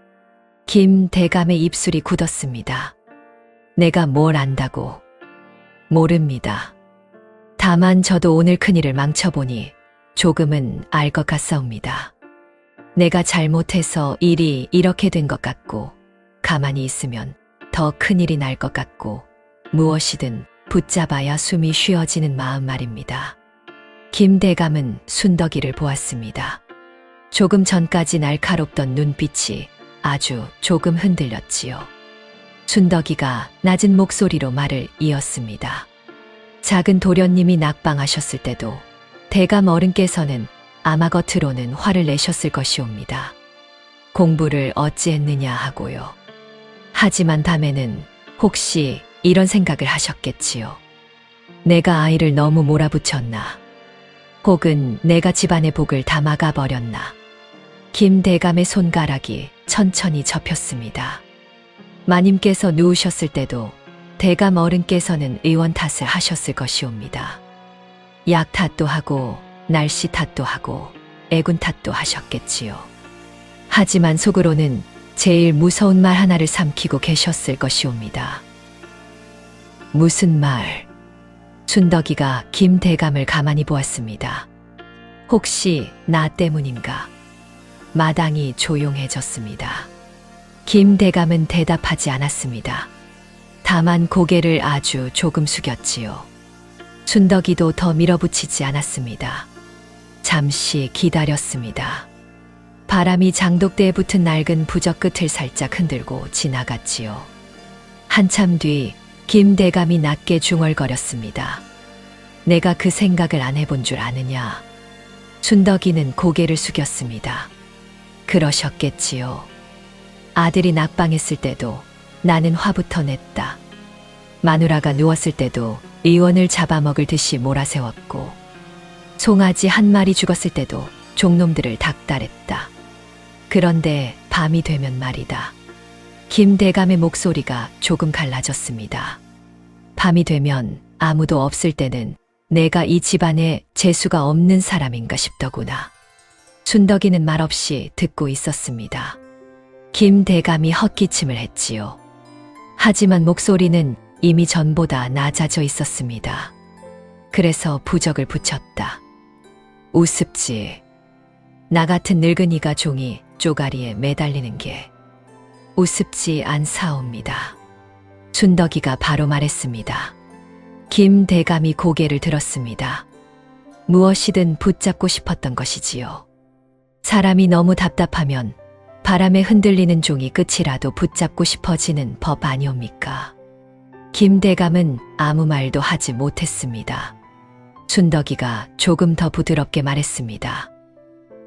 김대감의 입술이 굳었습니다. 내가 뭘 안다고? 모릅니다. 다만 저도 오늘 큰일을 망쳐보니 조금은 알 것 같사옵니다. 내가 잘못해서 일이 이렇게 된 것 같고 가만히 있으면 더 큰일이 날 것 같고 무엇이든 붙잡아야 숨이 쉬어지는 마음 말입니다. 김대감은 순덕이를 보았습니다. 조금 전까지 날카롭던 눈빛이 아주 조금 흔들렸지요. 순덕이가 낮은 목소리로 말을 이었습니다. 작은 도련님이 낙방하셨을 때도 대감 어른께서는 아마 겉으로는 화를 내셨을 것이옵니다. 공부를 어찌했느냐 하고요. 하지만 밤에는 혹시 이런 생각을 하셨겠지요. 내가 아이를 너무 몰아붙였나? 혹은 내가 집안의 복을 다 막아버렸나? 김대감의 손가락이 천천히 접혔습니다. 마님께서 누우셨을 때도 대감 어른께서는 의원 탓을 하셨을 것이옵니다. 약 탓도 하고 날씨 탓도 하고 애군 탓도 하셨겠지요. 하지만 속으로는 제일 무서운 말 하나를 삼키고 계셨을 것이옵니다. 무슨 말? 순덕이가 김대감을 가만히 보았습니다. 혹시 나 때문인가? 마당이 조용해졌습니다. 김대감은 대답하지 않았습니다. 다만 고개를 아주 조금 숙였지요. 순덕이도 더 밀어붙이지 않았습니다. 잠시 기다렸습니다. 바람이 장독대에 붙은 낡은 부적 끝을 살짝 흔들고 지나갔지요. 한참 뒤 김대감이 낮게 중얼거렸습니다. 내가 그 생각을 안 해본 줄 아느냐? 순덕이는 고개를 숙였습니다. 그러셨겠지요. 아들이 낙방했을 때도 나는 화부터 냈다. 마누라가 누웠을 때도 의원을 잡아먹을 듯이 몰아세웠고 송아지 한 마리 죽었을 때도 종놈들을 닥달했다. 그런데 밤이 되면 말이다. 김대감의 목소리가 조금 갈라졌습니다. 밤이 되면 아무도 없을 때는 내가 이 집안에 재수가 없는 사람인가 싶더구나. 순덕이는 말없이 듣고 있었습니다. 김대감이 헛기침을 했지요. 하지만 목소리는 이미 전보다 낮아져 있었습니다. 그래서 부적을 붙였다. 우습지. 나 같은 늙은이가 종이 쪼가리에 매달리는 게 우습지 않사옵니다. 순덕이가 바로 말했습니다. 김대감이 고개를 들었습니다. 무엇이든 붙잡고 싶었던 것이지요. 사람이 너무 답답하면 바람에 흔들리는 종이 끝이라도 붙잡고 싶어지는 법 아니옵니까? 김대감은 아무 말도 하지 못했습니다. 순덕이가 조금 더 부드럽게 말했습니다.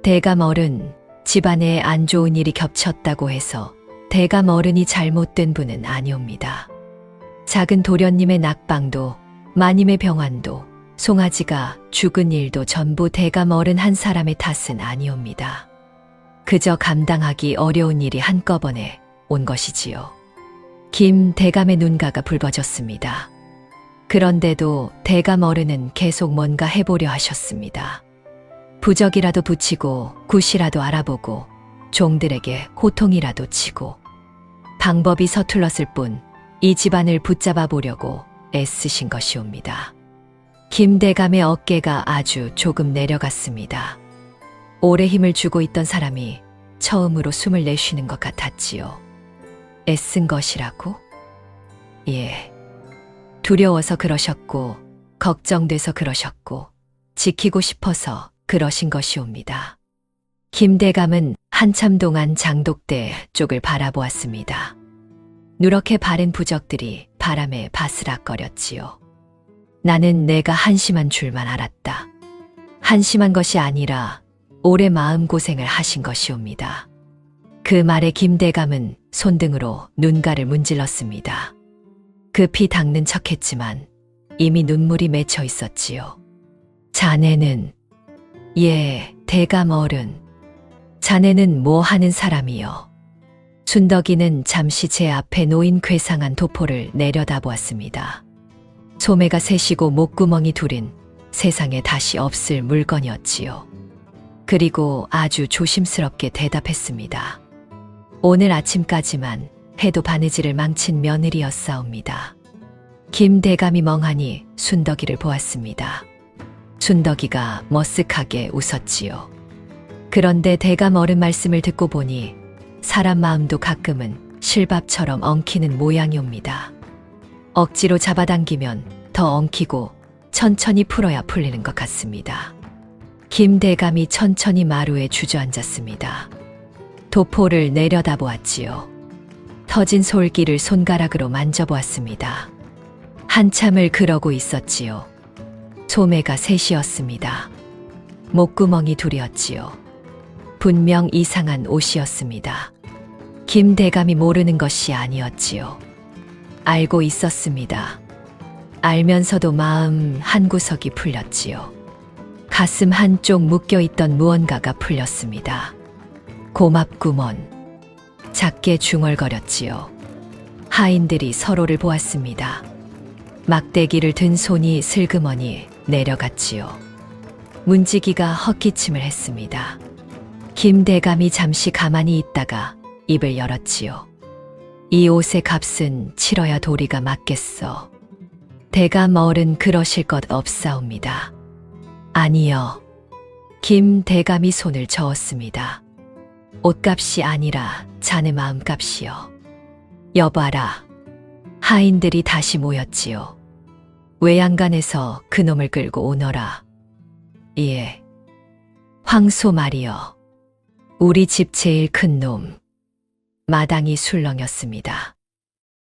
대감 어른, 집안에 안 좋은 일이 겹쳤다고 해서 대감 어른이 잘못된 분은 아니옵니다. 작은 도련님의 낙방도 마님의 병환도 송아지가 죽은 일도 전부 대감 어른 한 사람의 탓은 아니옵니다. 그저 감당하기 어려운 일이 한꺼번에 온 것이지요. 김 대감의 눈가가 붉어졌습니다. 그런데도 대감 어른은 계속 뭔가 해보려 하셨습니다. 부적이라도 붙이고 굿이라도 알아보고 종들에게 호통이라도 치고 방법이 서툴렀을 뿐 이 집안을 붙잡아 보려고 애쓰신 것이옵니다. 김 대감의 어깨가 아주 조금 내려갔습니다. 오래 힘을 주고 있던 사람이 처음으로 숨을 내쉬는 것 같았지요. 애쓴 것이라고? 예. 두려워서 그러셨고, 걱정돼서 그러셨고, 지키고 싶어서 그러신 것이옵니다. 김 대감은 한참 동안 장독대 쪽을 바라보았습니다. 누렇게 바른 부적들이 바람에 바스락거렸지요. 나는 내가 한심한 줄만 알았다. 한심한 것이 아니라 오래 마음고생을 하신 것이옵니다. 그 말에 김 대감은 손등으로 눈가를 문질렀습니다. 급히 닦는 척했지만 이미 눈물이 맺혀 있었지요. 자네는, 예, 대감 어른. 자네는 뭐 하는 사람이요? 순덕이는 잠시 제 앞에 놓인 괴상한 도포를 내려다보았습니다. 소매가 셋이고 목구멍이 둘인 세상에 다시 없을 물건이었지요. 그리고 아주 조심스럽게 대답했습니다. 오늘 아침까지만 해도 바느질을 망친 며느리였사옵니다. 김 대감이 멍하니 순덕이를 보았습니다. 순덕이가 머쓱하게 웃었지요. 그런데 대감 어른 말씀을 듣고 보니 사람 마음도 가끔은 실밥처럼 엉키는 모양이옵니다. 억지로 잡아당기면 더 엉키고 천천히 풀어야 풀리는 것 같습니다. 김 대감이 천천히 마루에 주저앉았습니다. 도포를 내려다보았지요. 터진 솔기를 손가락으로 만져보았습니다. 한참을 그러고 있었지요. 소매가 셋이었습니다. 목구멍이 둘이었지요. 분명 이상한 옷이었습니다. 김 대감이 모르는 것이 아니었지요. 알고 있었습니다. 알면서도 마음 한구석이 풀렸지요. 가슴 한쪽 묶여있던 무언가가 풀렸습니다. 고맙구먼. 작게 중얼거렸지요. 하인들이 서로를 보았습니다. 막대기를 든 손이 슬그머니 내려갔지요. 문지기가 헛기침을 했습니다. 김 대감이 잠시 가만히 있다가 입을 열었지요. 이 옷의 값은 치러야 도리가 맞겠어. 대감 어른 그러실 것 없사옵니다. 아니요. 김 대감이 손을 저었습니다. 옷값이 아니라 자네 마음값이요. 여봐라. 하인들이 다시 모였지요. 외양간에서 그놈을 끌고 오너라. 예. 황소 말이여. 우리 집 제일 큰 놈. 마당이 술렁였습니다.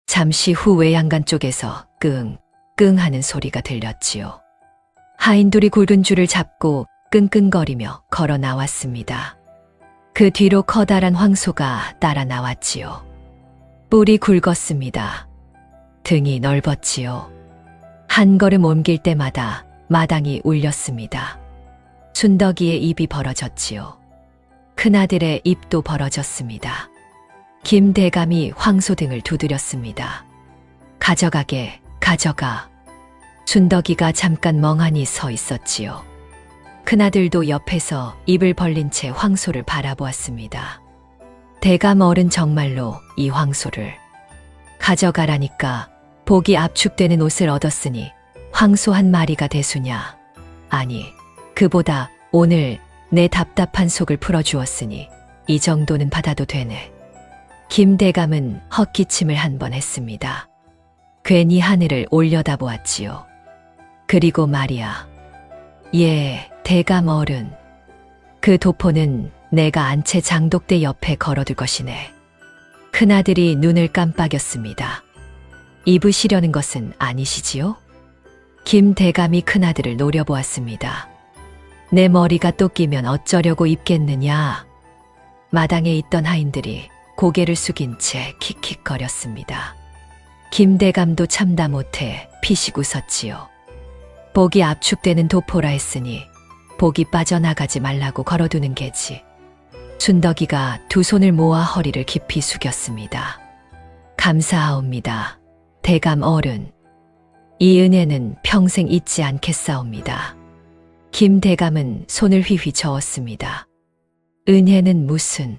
잠시 후 외양간 쪽에서 끙, 끙 하는 소리가 들렸지요. 하인들이 굵은 줄을 잡고 끙끙거리며 걸어 나왔습니다. 그 뒤로 커다란 황소가 따라 나왔지요. 뿔이 굵었습니다. 등이 넓었지요. 한 걸음 옮길 때마다 마당이 울렸습니다. 순덕이의 입이 벌어졌지요. 큰아들의 입도 벌어졌습니다. 김 대감이 황소 등을 두드렸습니다. 가져가게, 가져가. 순덕이가 잠깐 멍하니 서 있었지요. 큰아들도 옆에서 입을 벌린 채 황소를 바라보았습니다. 대감 어른 정말로 이 황소를 가져가라니까. 복이 압축되는 옷을 얻었으니 황소 한 마리가 대수냐. 아니, 그보다 오늘 내 답답한 속을 풀어주었으니 이 정도는 받아도 되네. 김 대감은 헛기침을 한 번 했습니다. 괜히 하늘을 올려다보았지요. 그리고 말이야. 예, 대감 어른. 그 도포는 내가 안채 장독대 옆에 걸어둘 것이네. 큰아들이 눈을 깜빡였습니다. 입으시려는 것은 아니시지요? 김 대감이 큰아들을 노려보았습니다. 내 머리가 또 끼면 어쩌려고 입겠느냐. 마당에 있던 하인들이 고개를 숙인 채 킥킥거렸습니다. 김 대감도 참다 못해 피식 웃었지요. 복이 압축되는 도포라 했으니 복이 빠져나가지 말라고 걸어두는 게지. 순덕이가 두 손을 모아 허리를 깊이 숙였습니다. 감사하옵니다. 대감 어른. 이 은혜는 평생 잊지 않겠사옵니다. 김 대감은 손을 휘휘 저었습니다. 은혜는 무슨?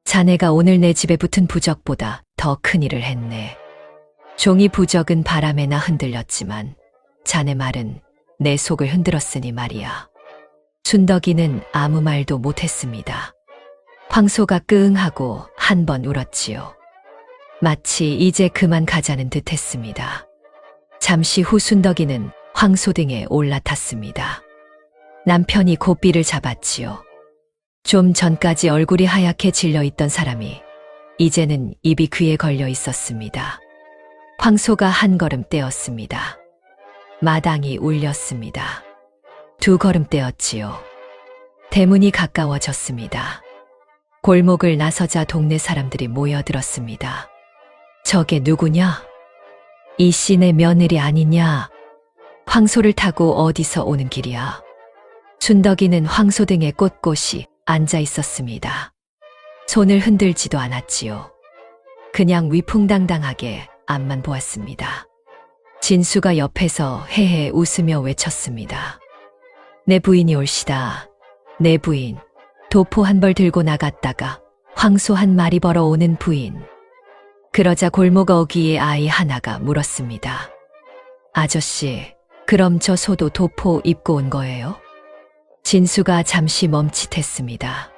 자네가 오늘 내 집에 붙은 부적보다 더 큰 일을 했네. 종이 부적은 바람에나 흔들렸지만 자네 말은 내 속을 흔들었으니 말이야. 순덕이는 아무 말도 못했습니다. 황소가 끙하고 한 번 울었지요. 마치 이제 그만 가자는 듯 했습니다. 잠시 후 순덕이는 황소 등에 올라탔습니다. 남편이 고삐를 잡았지요. 좀 전까지 얼굴이 하얗게 질려있던 사람이 이제는 입이 귀에 걸려 있었습니다. 황소가 한 걸음 떼었습니다. 마당이 울렸습니다. 두 걸음 떼었지요. 대문이 가까워졌습니다. 골목을 나서자 동네 사람들이 모여들었습니다. 저게 누구냐? 이 씨네 며느리 아니냐? 황소를 타고 어디서 오는 길이야? 순덕이는 황소 등에 꼿꼿이 앉아 있었습니다. 손을 흔들지도 않았지요. 그냥 위풍당당하게 앞만 보았습니다. 진수가 옆에서 헤헤 웃으며 외쳤습니다. 내 부인이 올시다. 내 부인. 도포 한 벌 들고 나갔다가 황소 한 마리 벌어오는 부인. 그러자 골목 어귀에 아이 하나가 물었습니다. 아저씨, 그럼 저 소도 도포 입고 온 거예요? 진수가 잠시 멈칫했습니다.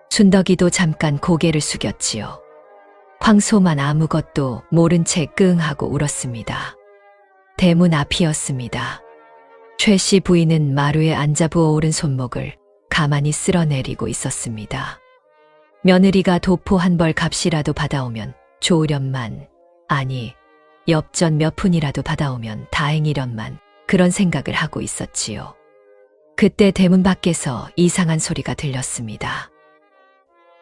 순덕이도 잠깐 고개를 숙였지요. 황소만 아무것도 모른 채 끙하고 울었습니다. 대문 앞이었습니다. 최 씨 부인은 마루에 앉아 부어오른 손목을 가만히 쓸어내리고 있었습니다. 며느리가 도포 한 벌 값이라도 받아오면 좋으련만, 아니, 엽전 몇 푼이라도 받아오면 다행이련만 그런 생각을 하고 있었지요. 그때 대문 밖에서 이상한 소리가 들렸습니다.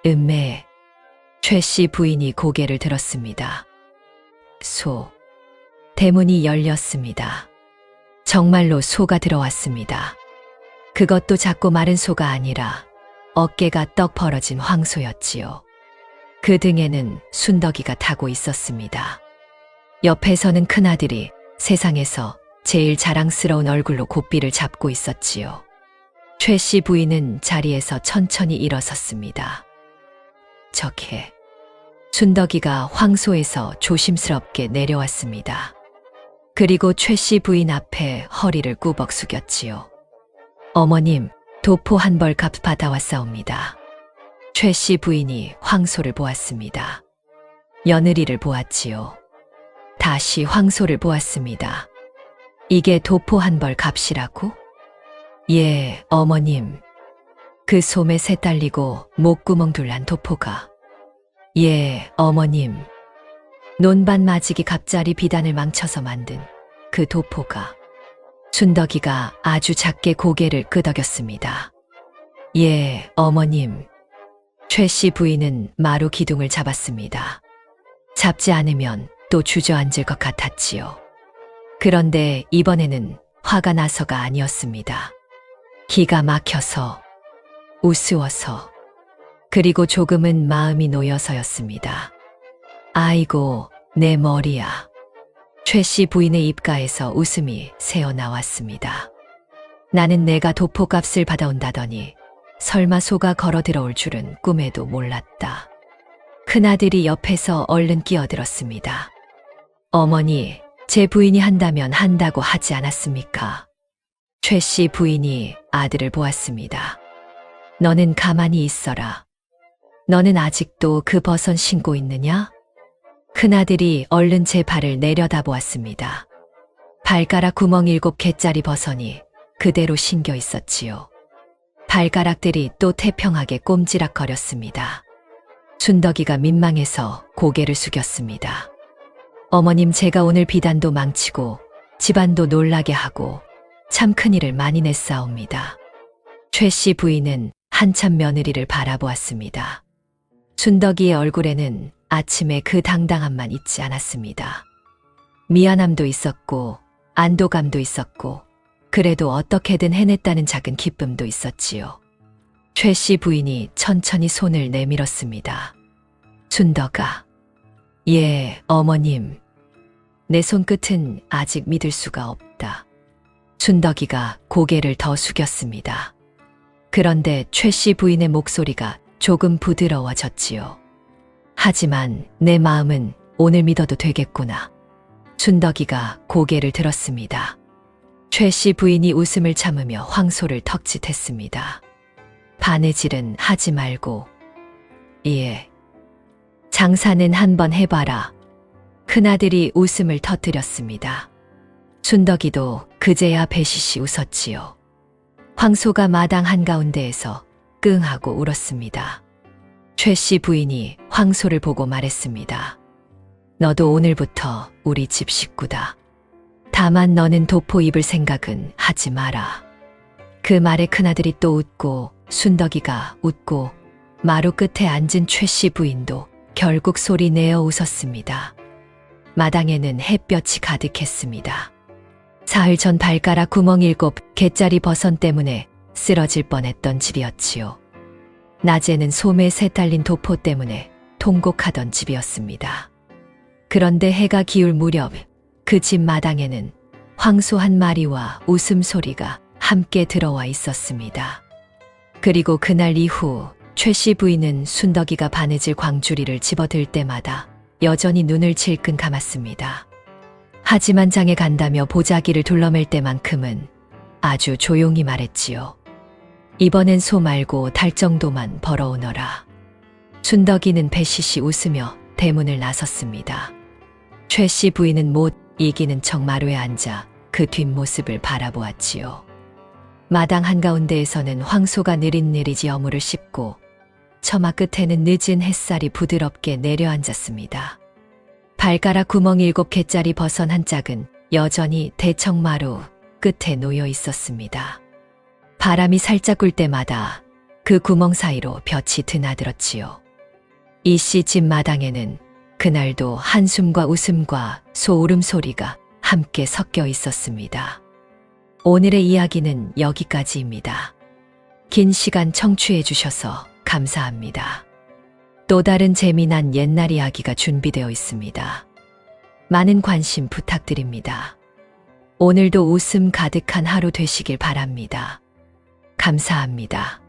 음매, 최 씨 부인이 고개를 들었습니다. 소. 대문이 열렸습니다. 정말로 소가 들어왔습니다. 그것도 작고 마른 소가 아니라 어깨가 떡 벌어진 황소였지요. 그 등에는 순덕이가 타고 있었습니다. 옆에서는 큰아들이 세상에서 제일 자랑스러운 얼굴로 고삐를 잡고 있었지요. 최 씨 부인은 자리에서 천천히 일어섰습니다. 저게 순덕이가 황소에서 조심스럽게 내려왔습니다. 그리고 최 씨 부인 앞에 허리를 꾸벅 숙였지요. 어머님, 도포 한 벌 값 받아왔사옵니다. 최 씨 부인이 황소를 보았습니다. 며느리를 보았지요. 다시 황소를 보았습니다. 이게 도포 한 벌 값이라고? 예, 어머님. 그 솜에 새 딸리고 목구멍 둘난 도포가. 예, 어머님. 논밭 마지기 갑자리 비단을 망쳐서 만든 그 도포가. 순덕이가 아주 작게 고개를 끄덕였습니다. 예, 어머님. 최 씨 부인은 마루 기둥을 잡았습니다. 잡지 않으면 또 주저앉을 것 같았지요. 그런데 이번에는 화가 나서가 아니었습니다. 기가 막혀서, 우스워서, 그리고 조금은 마음이 놓여서였습니다. 아이고, 내 머리야. 최 씨 부인의 입가에서 웃음이 새어나왔습니다. 나는 내가 도포값을 받아온다더니 설마 소가 걸어 들어올 줄은 꿈에도 몰랐다. 큰아들이 옆에서 얼른 끼어들었습니다. 어머니, 제 부인이 한다면 한다고 하지 않았습니까? 최 씨 부인이 아들을 보았습니다. 너는 가만히 있어라. 너는 아직도 그 버선 신고 있느냐? 큰아들이 얼른 제 발을 내려다보았습니다. 발가락 구멍 7개짜리 버선이 그대로 신겨 있었지요. 발가락들이 또 태평하게 꼼지락거렸습니다. 순덕이가 민망해서 고개를 숙였습니다. 어머님, 제가 오늘 비단도 망치고 집안도 놀라게 하고 참 큰일을 많이 냈사옵니다. 최 씨 부인은 한참 며느리를 바라보았습니다. 순덕이의 얼굴에는 아침에 그 당당함만 있지 않았습니다. 미안함도 있었고 안도감도 있었고 그래도 어떻게든 해냈다는 작은 기쁨도 있었지요. 최 씨 부인이 천천히 손을 내밀었습니다. 순덕아, 예, 어머님. 내 손끝은 아직 믿을 수가 없다. 춘덕이가 고개를 더 숙였습니다. 그런데 최 씨 부인의 목소리가 조금 부드러워졌지요. 하지만 내 마음은 오늘 믿어도 되겠구나. 춘덕이가 고개를 들었습니다. 최 씨 부인이 웃음을 참으며 황소를 턱짓했습니다. 바느질은 하지 말고. 예. 장사는 한번 해봐라. 큰아들이 웃음을 터뜨렸습니다. 춘덕이도 그제야 배시시 웃었지요. 황소가 마당 한가운데에서 끙하고 울었습니다. 최 씨 부인이 황소를 보고 말했습니다. 너도 오늘부터 우리 집 식구다. 다만 너는 도포 입을 생각은 하지 마라. 그 말에 큰아들이 또 웃고 순덕이가 웃고 마루 끝에 앉은 최 씨 부인도 결국 소리 내어 웃었습니다. 마당에는 햇볕이 가득했습니다. 사흘 전 발가락 구멍 7개짜리 버선 때문에 쓰러질 뻔했던 집이었지요. 낮에는 소매 새 딸린 도포 때문에 통곡하던 집이었습니다. 그런데 해가 기울 무렵 그 집 마당에는 황소 한 마리와 웃음소리가 함께 들어와 있었습니다. 그리고 그날 이후 최 씨 부인은 순덕이가 바느질 광주리를 집어들 때마다 여전히 눈을 질끈 감았습니다. 하지만 장에 간다며 보자기를 둘러맬 때만큼은 아주 조용히 말했지요. 이번엔 소 말고 달 정도만 벌어오너라. 순덕이는 배시시 웃으며 대문을 나섰습니다. 최 씨 부인은 못 이기는 척 마루에 앉아 그 뒷모습을 바라보았지요. 마당 한가운데에서는 황소가 느릿느릿 여물을 씹고 처마 끝에는 늦은 햇살이 부드럽게 내려앉았습니다. 발가락 구멍 7개짜리 버선 한 짝은 여전히 대청마루 끝에 놓여 있었습니다. 바람이 살짝 굴 때마다 그 구멍 사이로 볕이 드나들었지요. 이 씨 집 마당에는 그날도 한숨과 웃음과 소 울음소리가 함께 섞여 있었습니다. 오늘의 이야기는 여기까지입니다. 긴 시간 청취해 주셔서 감사합니다. 또 다른 재미난 옛날 이야기가 준비되어 있습니다. 많은 관심 부탁드립니다. 오늘도 웃음 가득한 하루 되시길 바랍니다. 감사합니다.